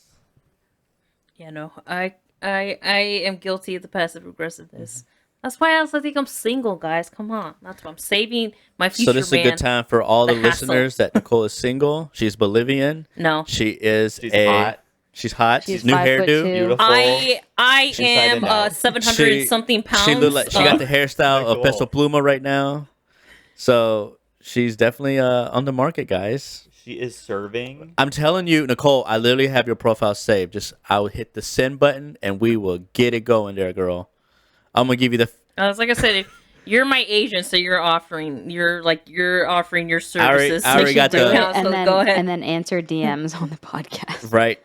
Yeah, no. I am guilty of the passive aggressiveness. That's why I also think I'm single, guys. Come on. That's why I'm saving my future So this is a man. good time for all the the hassle. listeners that Nicole is single. She's Bolivian. No. She is She's a. hot. She's hot. She's New 5'2". hairdo. Beautiful. I She's am hiding out. 700 She- something pounds. She look like she got the hairstyle of Nicole. Peso Pluma right now. So she's definitely on the market, guys. She is serving. I'm telling you, Nicole, I literally have your profile saved. Just I will hit the send button and we will get it going there, girl. I'm gonna give you the. like I said, if you're my agent, so you're offering your already- services. I already to got the the- account, so go ahead. and then answer DMs on the podcast. Right.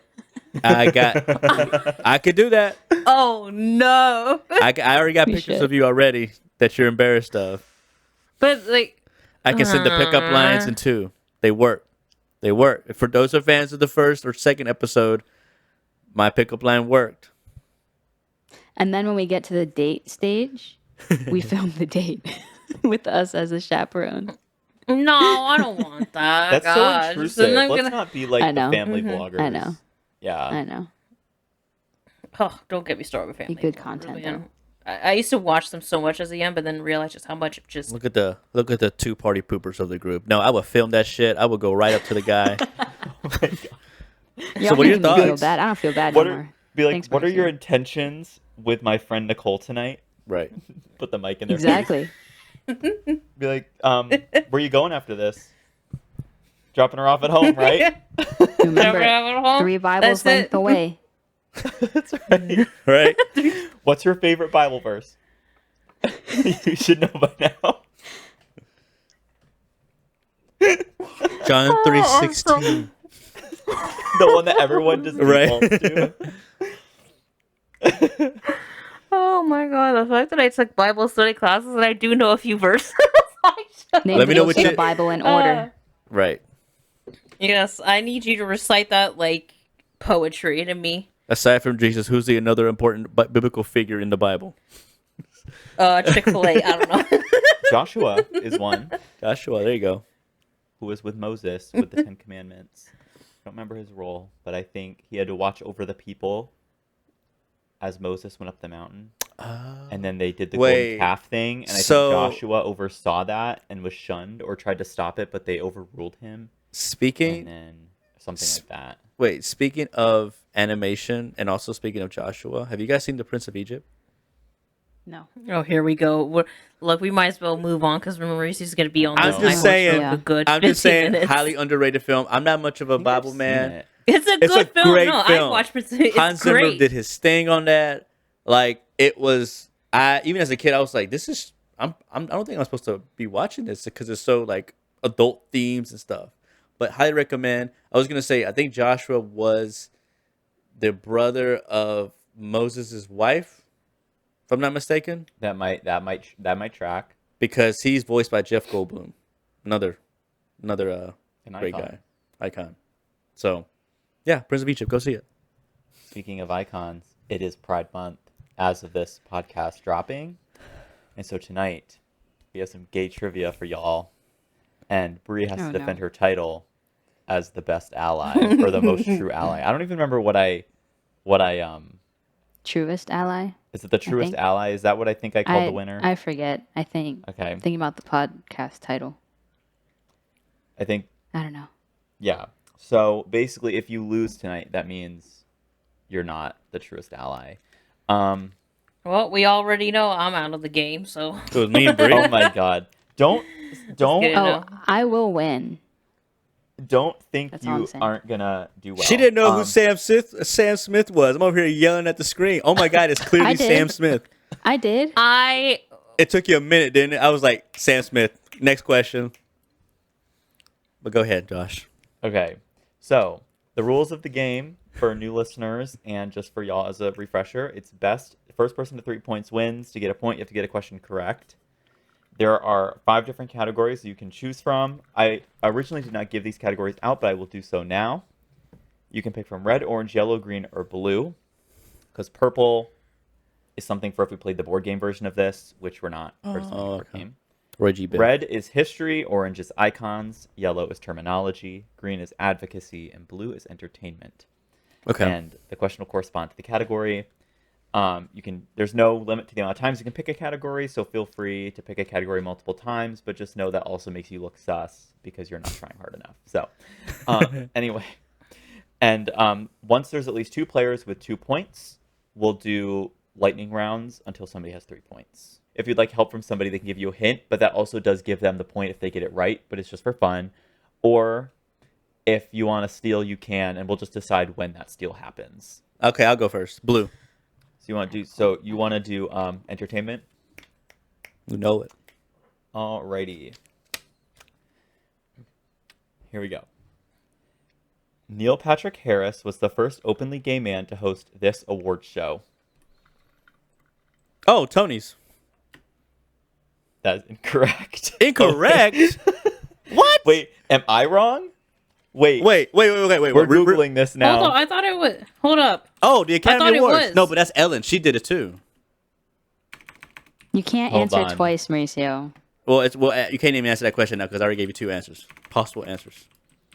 I could do that. Oh no! I already got You pictures should. of you already that you're embarrassed of. But like, I can send the pickup lines in two. They work. They work. For those who are fans of the first or second episode, my pickup line worked. And then when we get to the date stage, we film the date with us as a chaperone. no, I don't want that. That's God. so intrusive. I'm not Let's gonna- not be like I the know. family vloggers. I know. Yeah. I know. Oh, don't get me started with family. good vloggers, content, man. I used to watch them so much as a young, but then realized just how much it just. Look at the 2-party poopers of the group. No, I would film that shit. I would go right up to the guy. Y'all what are your making me feel thoughts? bad. I don't feel bad What no are more. be like? Thanks, What are Marcy. your intentions with my friend Nicole tonight? Right. Put the mic in there. Exactly. Be like, where you going after this? Dropping her off at home, right? Remember, 3 Bibles That's length it. away. That's right. Right. What's your favorite Bible verse? You should know by now. John 3:16. The one that everyone just Right. defaults to. Oh my god, the fact that I took Bible study classes and I do know a few verses. Name Let me the know books what of you- the Bible in order. Right. Yes, I need you to recite that like poetry to me. Aside from Jesus, who's the another important biblical figure in the Bible? Chick-fil-A, I don't know. Joshua is one Joshua. There you go. who was with Moses with the Ten Commandments. I don't remember his role, but I think he had to watch over the people as Moses went up the mountain. And then they did the Wait, golden calf thing, and I so- think Joshua oversaw that and was shunned or tried to stop it, but they overruled him, and Speaking. then something like that. Wait. Speaking of animation, and also speaking of Joshua, have you guys seen The Prince of Egypt? No. Oh, here we go. Look, we might as well move on because Mauricio's going to be on I'm this just iHorse saying- for a good I'm 15 just saying, minutes. highly underrated film. I'm not much of a I think Bible I've man. seen it. It's a It's good a film. great No, film. I watched it. It's Hans Zimmer great. did his thing on that. Like it was. I even as a kid, I was like, "This is." I don't think I'm supposed to be watching this because it's so like adult themes and stuff. But highly recommend. I was gonna say, I think Joshua was the brother of Moses' wife, if I'm not mistaken, That might track. because he's voiced by Jeff Goldblum, another An great icon. guy, icon. So, yeah, Prince of Egypt, go see it. Speaking of icons, it is Pride Month as of this podcast dropping. And so tonight, we have some gay trivia for y'all. And Brie has Oh, to defend no. her title as the best ally or the most true ally. I don't even remember what I Truest ally? is it the truest think- ally? Is that what I think I called the winner? I forget. I think. Okay. Thinking about the podcast title. I think I don't know. yeah. So basically if you lose tonight, that means you're not the truest ally. Well, we already know I'm out of the game, so. It was me and Brie. Oh my god. Don't kidding. Oh, know. I will win. don't think That's all I'm you saying. aren't gonna do well. She didn't know who Um, Sam Smith was. I'm over here yelling at the screen. Oh my God, it's clearly I did. Sam Smith. I did. It took you a minute, didn't it? I was like, Sam Smith. Next question. But go ahead, Josh. Okay, so the rules of the game for new listeners and just for y'all as a refresher, it's best first person to 3 points wins. To get a point, you have to get a question correct. There are 5 different categories you can choose from. I originally did not give these categories out, but I will do so now. You can pick from red, orange, yellow, green, or blue, because purple is something for if we played the board game version of this, which we're not for the board okay. game. Roy G. Biv. Red is history, orange is icons, yellow is terminology, green is advocacy, and blue is entertainment. Okay. And the question will correspond to the category. There's no limit to the amount of times you can pick a category, so feel free to pick a category multiple times, but just know that also makes you look sus because you're not trying hard enough. So anyway, and once there's at least 2 players with 2 points, we'll do lightning rounds until somebody has 3 points. If you'd like help from somebody, they can give you a hint, but that also does give them the point if they get it right, but it's just for fun. Or if you want to steal, you can, and we'll just decide when that steal happens. Okay, I'll go first. Blue. You want to do entertainment? You know it. Alrighty. Here we go. Neil Patrick Harris was the first openly gay man to host this award show. Oh, Tony's. That is incorrect. Incorrect? What? Wait, am I wrong? Wait. Wait. We're Googling this now. Hold on, I thought it was. Hold up. Oh, the thought Academy it Awards. was. No, but that's Ellen. She did it too. You can't Hold answer on. twice, Mauricio. Well, you can't even answer that question now because I already gave you 2 answers, possible answers.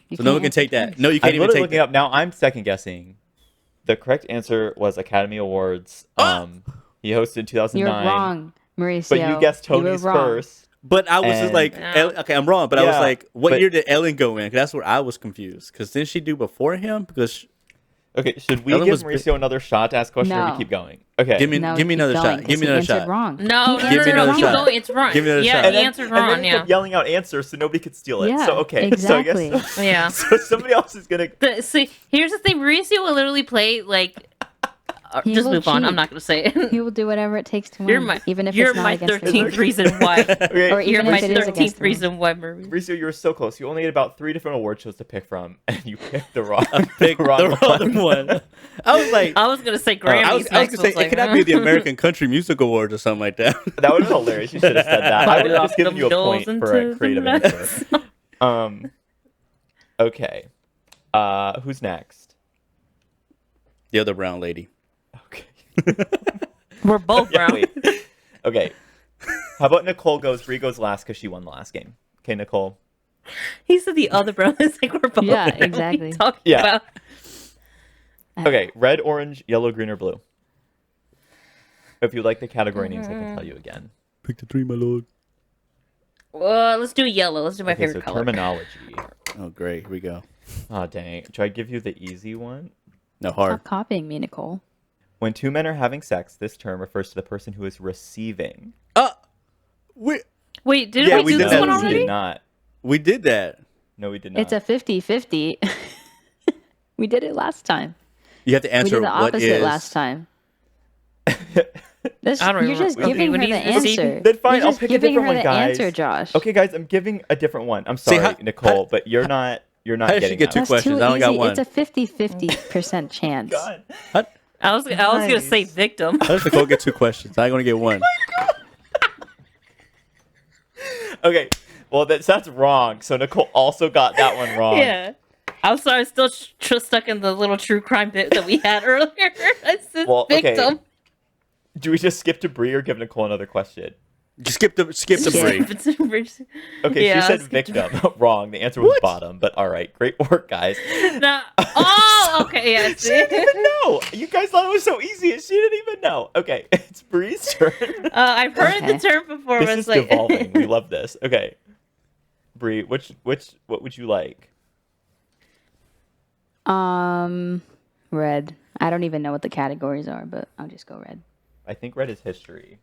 You So no one can can't answer take that. twice. No, you I'm can't even literally take looking that. up now. I'm second guessing. The correct answer was Academy Awards. He hosted in 2009. You're wrong, Mauricio. But you guessed You were Tony's wrong. first. But I was just And- like, Yeah. okay, I'm wrong. But I was Yeah, like, what but- year did Ellen go in? 'Cause that's where I was confused. Because didn't she do before him? Because Okay, should we Ellen give was Mauricio another shot to ask a question, or No. we keep going? Okay. give me No, give me keep another going, shot. 'cause Give me he another answered shot. wrong. No, Give me another keep shot. going. It's wrong. Give me another yeah, shot. he and then, answered and then wrong. he Yeah. kept yelling out answers so nobody could steal it. Yeah, So okay, exactly. so I guess Yeah. so somebody else is gonna. See, here's the thing. Mauricio will literally play like He just will move on. I'm cheat. not gonna say it. He will do whatever it takes to win, You're my even if you're it's not my against the 13th team. reason why. Okay, Or You're even my if it is against 13th the reason why, Marie. Mauricio, you were so close. You only had about 3 different award shows to pick from, and you picked the wrong, Pick the wrong one. I was like, I was gonna say Grammys. I was next. gonna say it could not be the American Country Music Awards or something like that. That would have been hilarious. You should have said that. I would have just given you a point for a Into creative the answer. Okay. Who's next? The other brown lady. Okay. We're both Yeah, brown. wait. Okay. How about Nicole goes? Bree goes last because she won the last game. Okay, Nicole. He said the other brown. It's like we're both. Yeah, brown. What are you exactly. talking Yeah. about? Okay, red, orange, yellow, green, or blue. If you like the category names, I can tell you again. Pick the 3, my lord. Well, let's do yellow. Let's do my Okay, favorite so color. terminology. Oh, great. Here we go. Oh, dang. Should I give you the easy one? No, hard. Stop copying me, Nicole. When 2 men are having sex, this term refers to the person who is receiving. We Wait, did Yeah, we we do did this that. one We already? did not. we did that. No, we did not. It's a 50-50. We did it last time. You have to We answer did the what opposite is. last time. This, I don't you're just remember. giving her Okay, the when he's receiving- answer. Then fine, You're I'll just pick a giving different her one, the guys. answer, Josh. Okay, guys, I'm giving a different one. I'm See, sorry, how- Nicole, but you're not How did she getting get two that. That's questions? too I only got easy. one. It's a 50-50% chance. God. I was gonna say Nice. victim. How does Nicole get 2 questions? I'm going to get one. Okay, well, that's wrong. So Nicole also got that one wrong. Yeah. I'm sorry, still stuck in the little true crime bit that we had earlier. I said Well, okay. victim. Do we just skip to Bree or give Nicole another question? Just skip the Skip. break. Okay, Yeah, she said skip to- victim. Wrong. The answer was bottom, but all right. Great work, guys. No. Oh, okay. Yeah. She didn't even know. You guys thought it was so easy. She didn't even know. Okay, it's Bree's turn. I've heard Okay. the term before. This But is it's like devolving. We love this. Okay, Bree, what would you like? Red. I don't even know what the categories are, but I'll just go red. I think red is history.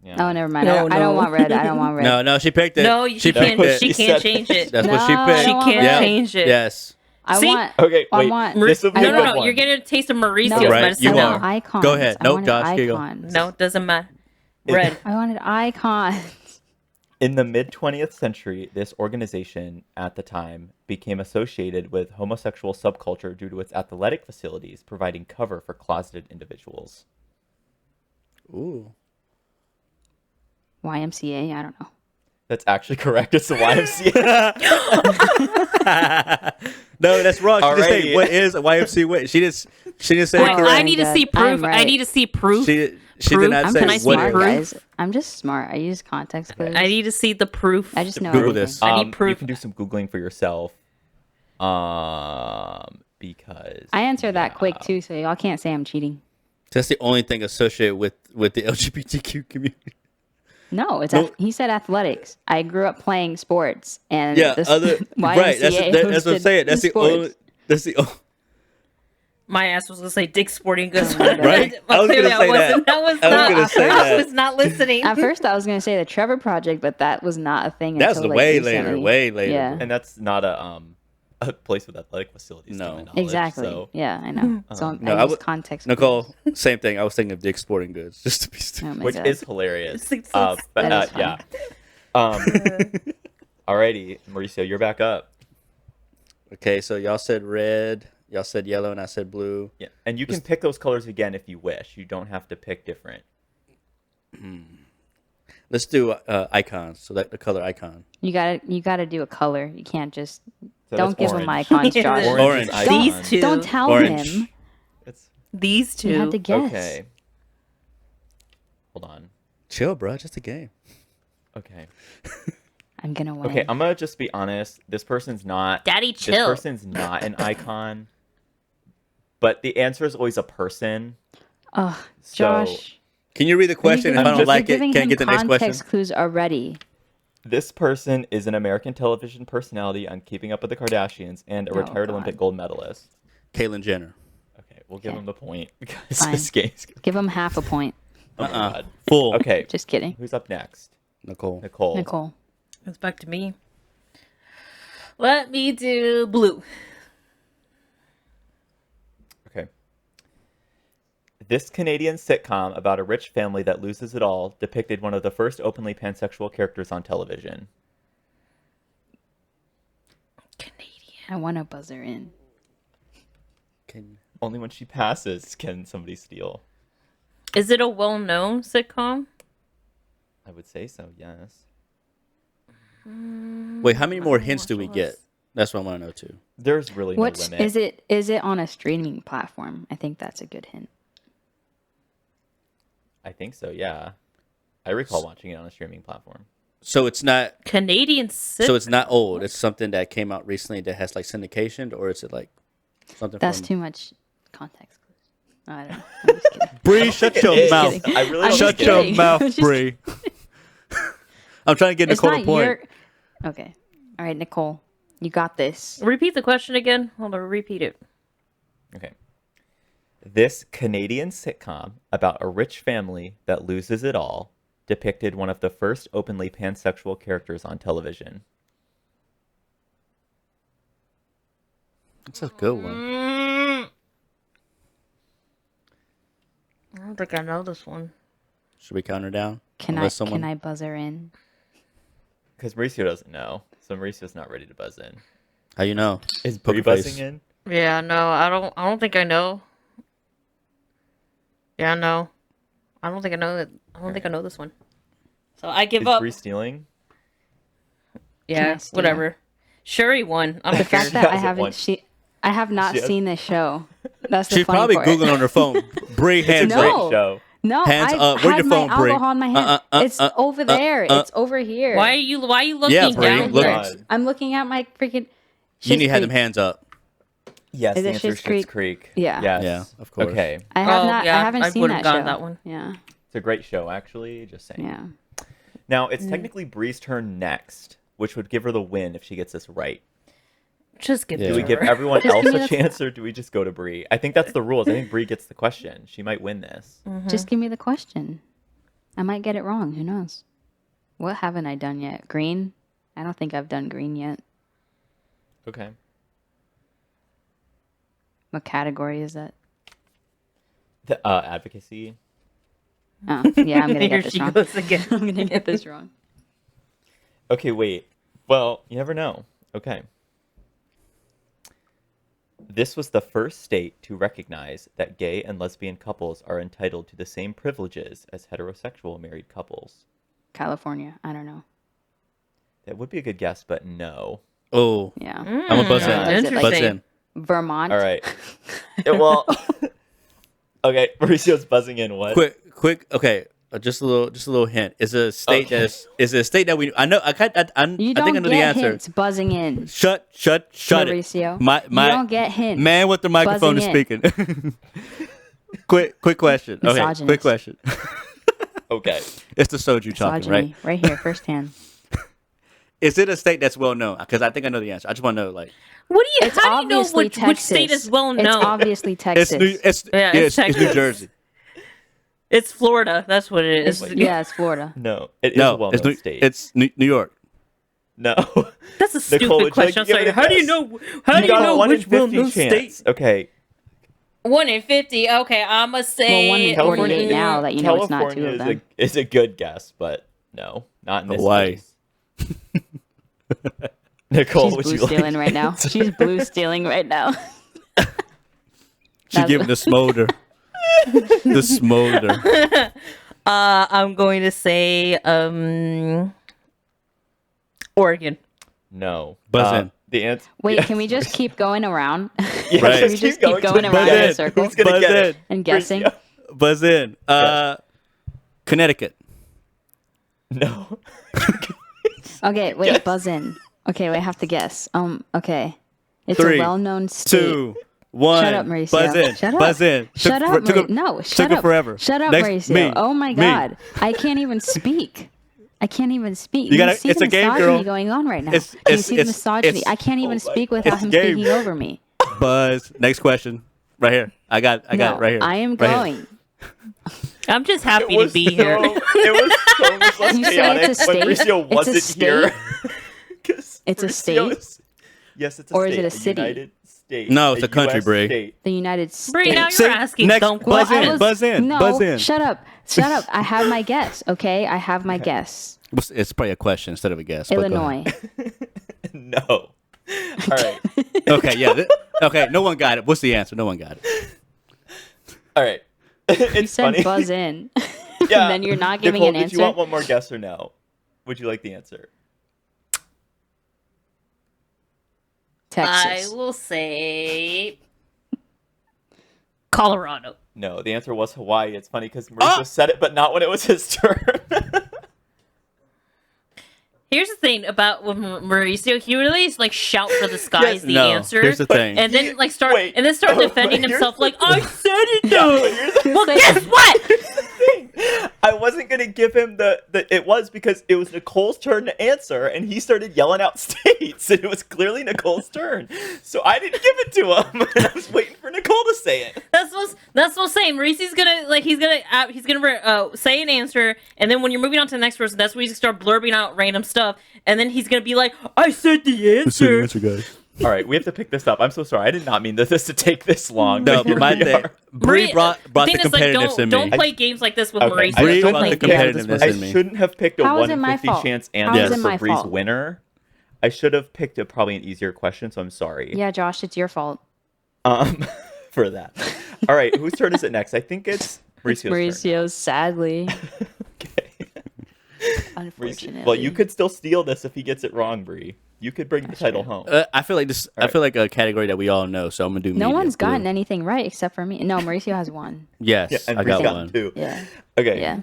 Yeah. Oh, never mind. No, I don't no. want red. I don't want red. No, she picked it. no, she picked can't. it. She She can't said- change it. That's No, what she I picked. She don't want can't Yeah. red. change it. Yes. I See? want. Okay, I wait. want. This will be I a No, good no, no. one. You're getting a taste of Mauricio's No, Right, medicine you now. are. Icons. Go ahead. I No, wanted Josh, here you go. icons. No, it doesn't matter. Red. I wanted icons. In the mid 20th century, this organization at the time became associated with homosexual subculture due to its athletic facilities providing cover for closeted individuals. Ooh. YMCA. I don't know. That's actually correct. It's the YMCA. No, that's wrong. She just Alrighty. said what is YMCA? What? She didn't say Wait, it correct. I need to see I'm proof. I right. need to see proof. She Proof? did not I'm say Can I just see what smart, is. proof? guys. I'm just smart. I use context clues. I need to see the proof. I just know Google everything. this. I need You proof. can do some Googling for yourself. Because I answer that yeah. quick too, so y'all can't say I'm cheating. That's the only thing associated with the LGBTQ community. No, it's No. he said athletics. I grew up playing sports, and Yeah, this other right. That's YMCA that's what I'm hosted saying. That's the sports. only. That's the only. My ass was gonna say Dick's Sporting Goods. Right? I was Clearly gonna say wasn't. that. Was I was not. gonna say I that. was not listening. At first, I was gonna say the Trevor Project, but that was not a thing. That's until, the like, way recently. later. Way later. Yeah. And that's not a place with athletic facilities. to No. my knowledge, Exactly. So. Yeah, I know. So No, I I use would- context. Nicole, same thing. I was thinking of Dick's Sporting Goods, just to be clues. stupid. Oh my Which God. is hilarious. It's so But That is yeah. Alrighty, Mauricio, you're back up. Okay, so y'all said red, y'all said yellow, and I said blue. Yeah, and you can pick those colors again if you wish. You don't have to pick different. Let's do icons. So that the color icon. You gotta do a color. You can't just So don't that's give him orange. icons, Josh. Orange. is These icon. two. Don't tell Orange. him. It's These two. You had to guess. okay. Hold on. Chill, bro. Just a game. Okay. I'm gonna win. Okay, I'm gonna just be honest. This person's not. Daddy, This chill. person's not an icon. But the answer is always a person. Ugh, So- Josh. Can you read the question? If I I'm don't just- like You're it, giving can I him get the next question? context clues already. This person is an American television personality on Keeping Up with the Kardashians and a Oh, retired God. Olympic gold medalist. Caitlyn Jenner. Okay, we'll give Okay. him the point because Fine. this game's. Give him half a point. Oh my God. Full. Okay, Just kidding. who's up next? Nicole. Nicole. Nicole. It's back to me. Let me do blue. Okay. This Canadian sitcom about a rich family that loses it all depicted one of the first openly pansexual characters on television. Canadian. I want to buzzer in. Only when she passes can somebody steal. Is it a well-known sitcom? I would say so, yes. Wait, how many more hints do we get? That's what I want to know too. There's really no limit. Is it on a streaming platform? I think that's a good hint. I think so, yeah. I recall watching it on a streaming platform. So it's not Canadian sitcom. So it's not old. It's something that came out recently that has like syndication, or is it like something? That's from... too much context. I don't know. I'm just kidding. Bree, shut It your is. mouth. I really I'm don't Shut think your it kidding. is. mouth, I'm just Bree. I'm trying to get It's Nicole not a point. your. Okay. All right, Nicole, you got this. Repeat the question again. Hold on, repeat it. Okay. This Canadian sitcom about a rich family that loses it all depicted one of the first openly pansexual characters on television. That's a good one. I don't think I know this one. Should we count her down? Can I buzzer in? Because Mauricio doesn't know, so Mauricio's not ready to buzz in. How you know? Is Poker Bree buzzing face. in? Yeah, no, I don't think I know. Yeah, no. I don't think I know it. I don't think I know this one. So I give Is up. Bree stealing? Yeah, I steal? whatever. Shuri won. I'm The fact that I hasn't won. haven't I have not She has- seen this show. That's the She's funny probably part. Googling on her phone. Bree, hands It's a up. great No. show. No, Hands I up. Where's had your my phone, Bree? alcohol in my hand. It's over there. It's over here. Why are you looking Yeah, Bree, down look. here? God. I'm looking at my freaking. You need to have Creek. them hands up. Yes, Is the it answer is Schitt's Schitt's Creek? Creek. Yeah. Yes. Yeah, of course. Okay. I have Oh, not. yeah, I haven't I seen would've that gotten show. that one. Yeah. It's a great show, actually. Just saying. Yeah. Now, it's technically Bree's turn next, which would give her the win if she gets this right. Just give Yeah. it Do we to give her. everyone Just else give me a the- chance, or do we just go to Bree? I think that's the rules. I think Bree gets the question. She might win this. Just give me the question. I might get it wrong. Who knows? What haven't I done yet? Green? I don't think I've done green yet. Okay. What category is that? The advocacy. Oh, yeah, I'm gonna Here get this she wrong. goes again. I'm gonna get this wrong. Okay, wait. Well, you never know. Okay. This was the first state to recognize that gay and lesbian couples are entitled to the same privileges as heterosexual married couples. California. I don't know. That would be a good guess, but no. Oh, Yeah. I'm gonna buzz Mm, in. Is it like- Buzz in. Vermont. All right. Well, okay. Mauricio's buzzing in. What? Quick. Okay, just a little hint. Is it a state Okay. is it a state that we? I know. I You think I don't know the get answer. hints buzzing in. Shut Mauricio. it. My You don't get hints. man with the microphone is buzzing speaking. quick question. Okay, Misogynist. quick question. Okay. It's the soju talking, Misogyny. right? Right here, firsthand. Is it a state that's well known? Because I think I know the answer. I just want to know, like, What do you? It's How do you know obviously which Texas. state is well It's known? obviously Texas. it's Yeah, it's New Texas. Jersey. It's Florida. That's what it is. Yeah, it's Florida. No. It is a No, well-known state. it's New York. No. That's a stupid Nicole, would you like question. to I'm give sorry. it a How do you guess? know? How do you got a know 1 in which will 50 known chance. state? Okay. 1 in 50. Okay, I'ma say. Well, 1 in 48 now that you know it's not two California of them. is a good guess, but no, not in this Hawaii. case. Nicole, She's would blue you like stealing to right now. answer? She's blue stealing right now. She That's giving the smolder. The smolder. I'm going to say Oregon. No. Buzz in. The answer. Wait, yes, can we just keep going around Yeah, Right. Can we just keep going to around the in a end. circle? Who's gonna Buzz get in. it? and guessing? Yeah. Buzz in. Connecticut. No. Okay, wait, Yes. buzz in. Okay, wait, I have to guess. Okay. It's 3, a well-known state. 2, 1. Shut up, Mauricio. Buzz in. Shut up. Buzz in. Shut up, No, shut took up. it forever. Shut up, Next, Mauricio. me. Oh my Me. God. I can't even speak. I can't even speak. You gotta- see it's the a game, misogyny girl. going on right now. It's- Can you it's- see the it's- misogyny? it's- I can't even oh my- speak without it's him game. speaking over me. Buzz. Next question. Right here. I got No, it right here. I am Right here. going. I'm just happy It to was be so, here. It was so much less You say chaotic it's a when state? Mauricio It's a wasn't state? here. 'Cause It's a Mauricio state? is- Yes, it's a Or state. is it a city? United State. No, it's a country, US Brie. state. The United States. Brie, now you're Say- asking next- dumb buzz questions. in, buzz in, No, buzz in. shut up. Shut up. I have my guess, okay? I have my guess. It's probably a question instead of a guess. but go ahead. Illinois. No. All right. Okay, yeah. Okay, no one got it. What's the answer? No one got it. All right. You It's said funny. buzz in. Yeah. And then you're not giving Nicole, an did answer. you want one more guess or no? Would you like the answer? I Texas. will say Colorado. No, the answer was Hawaii. It's funny because Mauricio said it, but not when it was his turn. Here's the thing about with Mauricio, he really is like shout for the sky is the No, answer. here's the thing. And then like start Wait. and then start Oh, defending but here's himself the like, thing. I said it Yeah, though. but here's the Well, guess what? thing. I wasn't gonna give him the it was because it was Nicole's turn to answer, and he started yelling out states, and it was clearly Nicole's turn. So I didn't give it to him, and I was waiting for Nicole to say it. That's what I'm saying. Mauricio's gonna like he's gonna say an answer, and then when you're moving on to the next person, that's where you start blurbing out random stuff, and then he's gonna be like, I said the answer. guys. All right, we have to pick this up. I'm so sorry. I did not mean this to take this long. No, but here but my we thing. are. Bree brought the thing is, like, competitiveness in don't me. play games like this with Okay. Mauricio. Bree Don't brought play the games with competitiveness I in me. shouldn't have picked a How is 1 it in my 50 fault? chance How is answer it for my Bree's fault? winner. I should have picked probably an easier question, so I'm sorry. Yeah, Josh, it's your fault. For that. All right, whose turn is it next? I think it's Mauricio's turn. Mauricio's, sadly. Okay. Unfortunately. Well, you could still steal this if he gets it wrong, Bree. You could bring the title home. I feel like this. I right. feel like a category that we all know, so I'm gonna do. No media. one's Blue. gotten anything right except for me. No, Mauricio has one. Yes, Yeah, and I Bree's got gotten one. 2. Yeah. Okay. Yeah.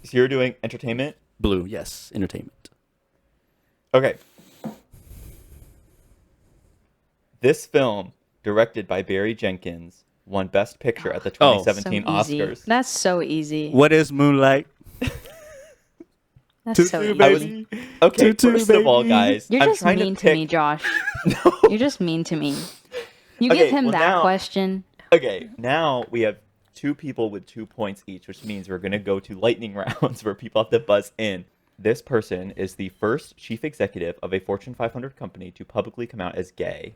So you're doing entertainment? Blue. Yes, entertainment. Okay. This film, directed by Barry Jenkins, won Best Picture at the Oh. 2017 So easy. Oscars. That's so easy. What is Moonlight? That's Toot so toot, easy. I was okay. Toot toot, First of all, baby. guys, You're I'm just trying mean to to pick. me, Josh. No. You're just mean to me. You Okay, give him well, that now- question. Okay, now we have 2 people with 2 points each, which means we're gonna go to lightning rounds where people have to buzz in. This person is the first chief executive of a Fortune 500 company to publicly come out as gay.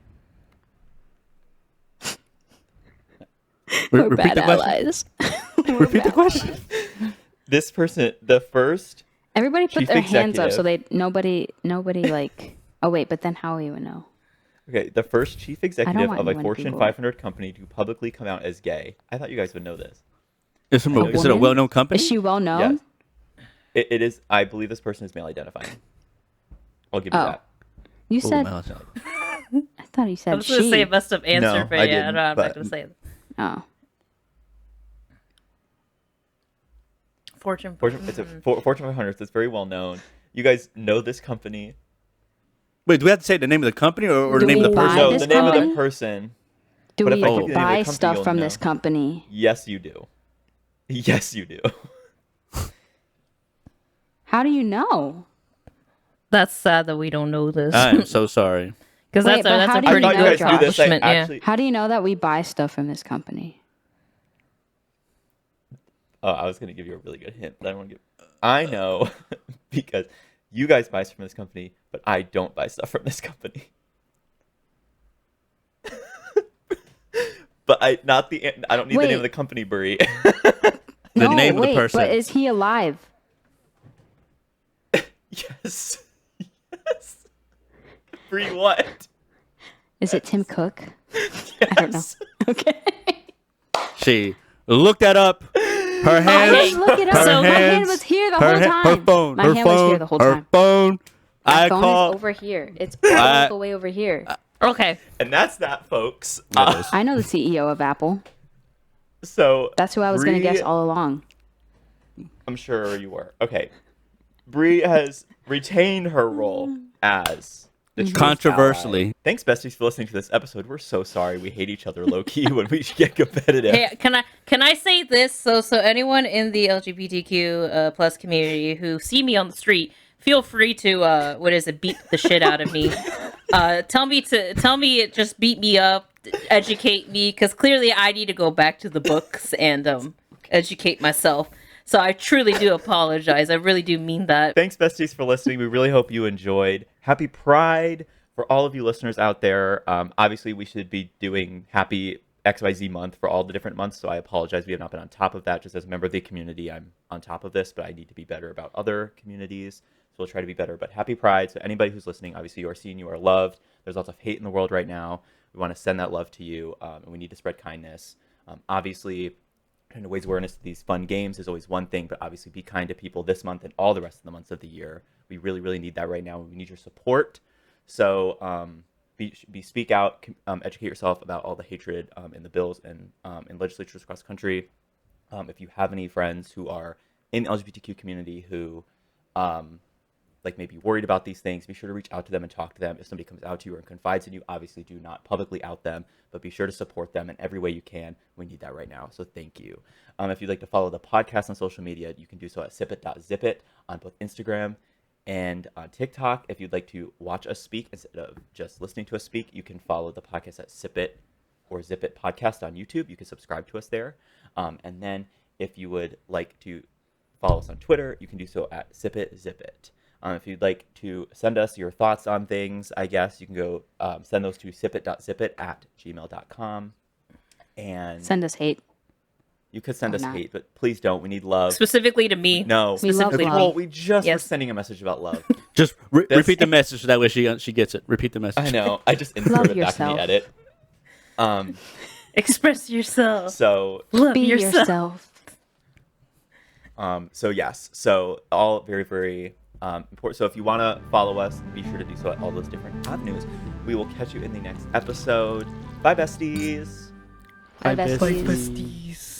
We're Repeat bad the question. allies. Repeat the question. This person, the first. Everybody put Chief their hands up so executive. they nobody like. Oh wait, but then how will you know? Okay, the first chief executive want of a anyone to Fortune Google. 500 company to publicly come out as gay. I thought you guys would know this. Is it a woman? well-known company? Is she well known? Yes. It is. I believe this person is male identifying. I'll give you Oh. that. You Ooh, said. Miles. I thought you I said was gonna she. say a best of answer, No, but I yeah, didn't, I'm but- not gonna say it. Oh. Fortune. It's a Fortune 500. It's very well known. You guys know this company. Wait, do we have to say the name of the company or the Do name of the we person? buy No, this the name of company? the person. Do But if we I give you the name of the buy company, stuff you'll from know. this company? Yes, you do. Yes, you do. How do you know? That's sad that we don't know this. I am so sorry. Because Wait, that's but a how do I you pretty thought you know, good guys knew this. I accomplishment. Yeah. actually. How do you know that we buy stuff from this company? Oh, I was gonna give you a really good hint, but I don't want to give. I know because you guys buy stuff from this company, but I don't buy stuff from this company. But I not the. I don't need the name Wait. of the company, Brie. The No, name of the wait, person. But is he alive? Yes. Yes. Brie, what? Is it Tim Cook? Yes. I don't know. Okay. She looked that up. Her I hands. didn't look it up. Her My hand hands. was here the her whole ha- time. Her phone. My her hand phone. was here the whole her time. phone. My I phone call. is over here. It's all the way over here. Okay. And that's that, folks. That is. I know the CEO of Apple. So That's who I was going to Brie- guess all along. I'm sure you were. Okay. Brie has retained her role as the truest Controversially. ally. Thanks, besties, for listening to this episode. We're so sorry we hate each other low key when we get competitive. Hey, can I say this? So anyone in the LGBTQ plus community who see me on the street, feel free to beat the shit out of me. Tell me just beat me up, educate me, because clearly I need to go back to the books and educate myself. So I truly do apologize. I really do mean that. Thanks, besties, for listening. We really hope you enjoyed. Happy Pride for all of you listeners out there, obviously we should be doing happy XYZ month for all the different months. So I apologize. We have not been on top of that. Just as a member of the community, I'm on top of this, but I need to be better about other communities. So we'll try to be better. But happy Pride. So anybody who's listening, obviously you are seen, you are loved. There's lots of hate in the world right now. We want to send that love to you, and we need to spread kindness. Obviously, trying to raise awareness to these fun games is always one thing, but obviously be kind to people this month and all the rest of the months of the year. We really, really need that right now. We need your support. So speak out, educate yourself about all the hatred in the bills and in legislatures across the country. If you have any friends who are in the LGBTQ community who like maybe worried about these things, be sure to reach out to them and talk to them. If somebody comes out to you or confides in you, obviously do not publicly out them, but be sure to support them in every way you can. We need that right now. So thank you. If you'd like to follow the podcast on social media, you can do so at sipit.zipit on both Instagram and on TikTok. If you'd like to watch us speak instead of just listening to us speak, you can follow the podcast at Sipit or Zipit Podcast on YouTube. You can subscribe to us there. And then if you would like to follow us on Twitter, you can do so at sipit.zipit. If you'd like to send us your thoughts on things, I guess you can go send those to sipit.zipit@gmail.com. And Send us hate. you could send Or us not. hate, but please don't. We need love. Specifically to me. No, We love Specifically to love. Nicole, we just were Yes. sending a message about love. Just This- repeat the message so that way she gets it. Repeat the message. I know. I just inserted it back in yourself. the edit. Express yourself. So Love Be yourself. yourself. So yes, so all very, very important. So if you want to follow us, be sure to do so at all those different avenues. We will catch you in the next episode. Bye, besties. Bye, Bye, besties. besties.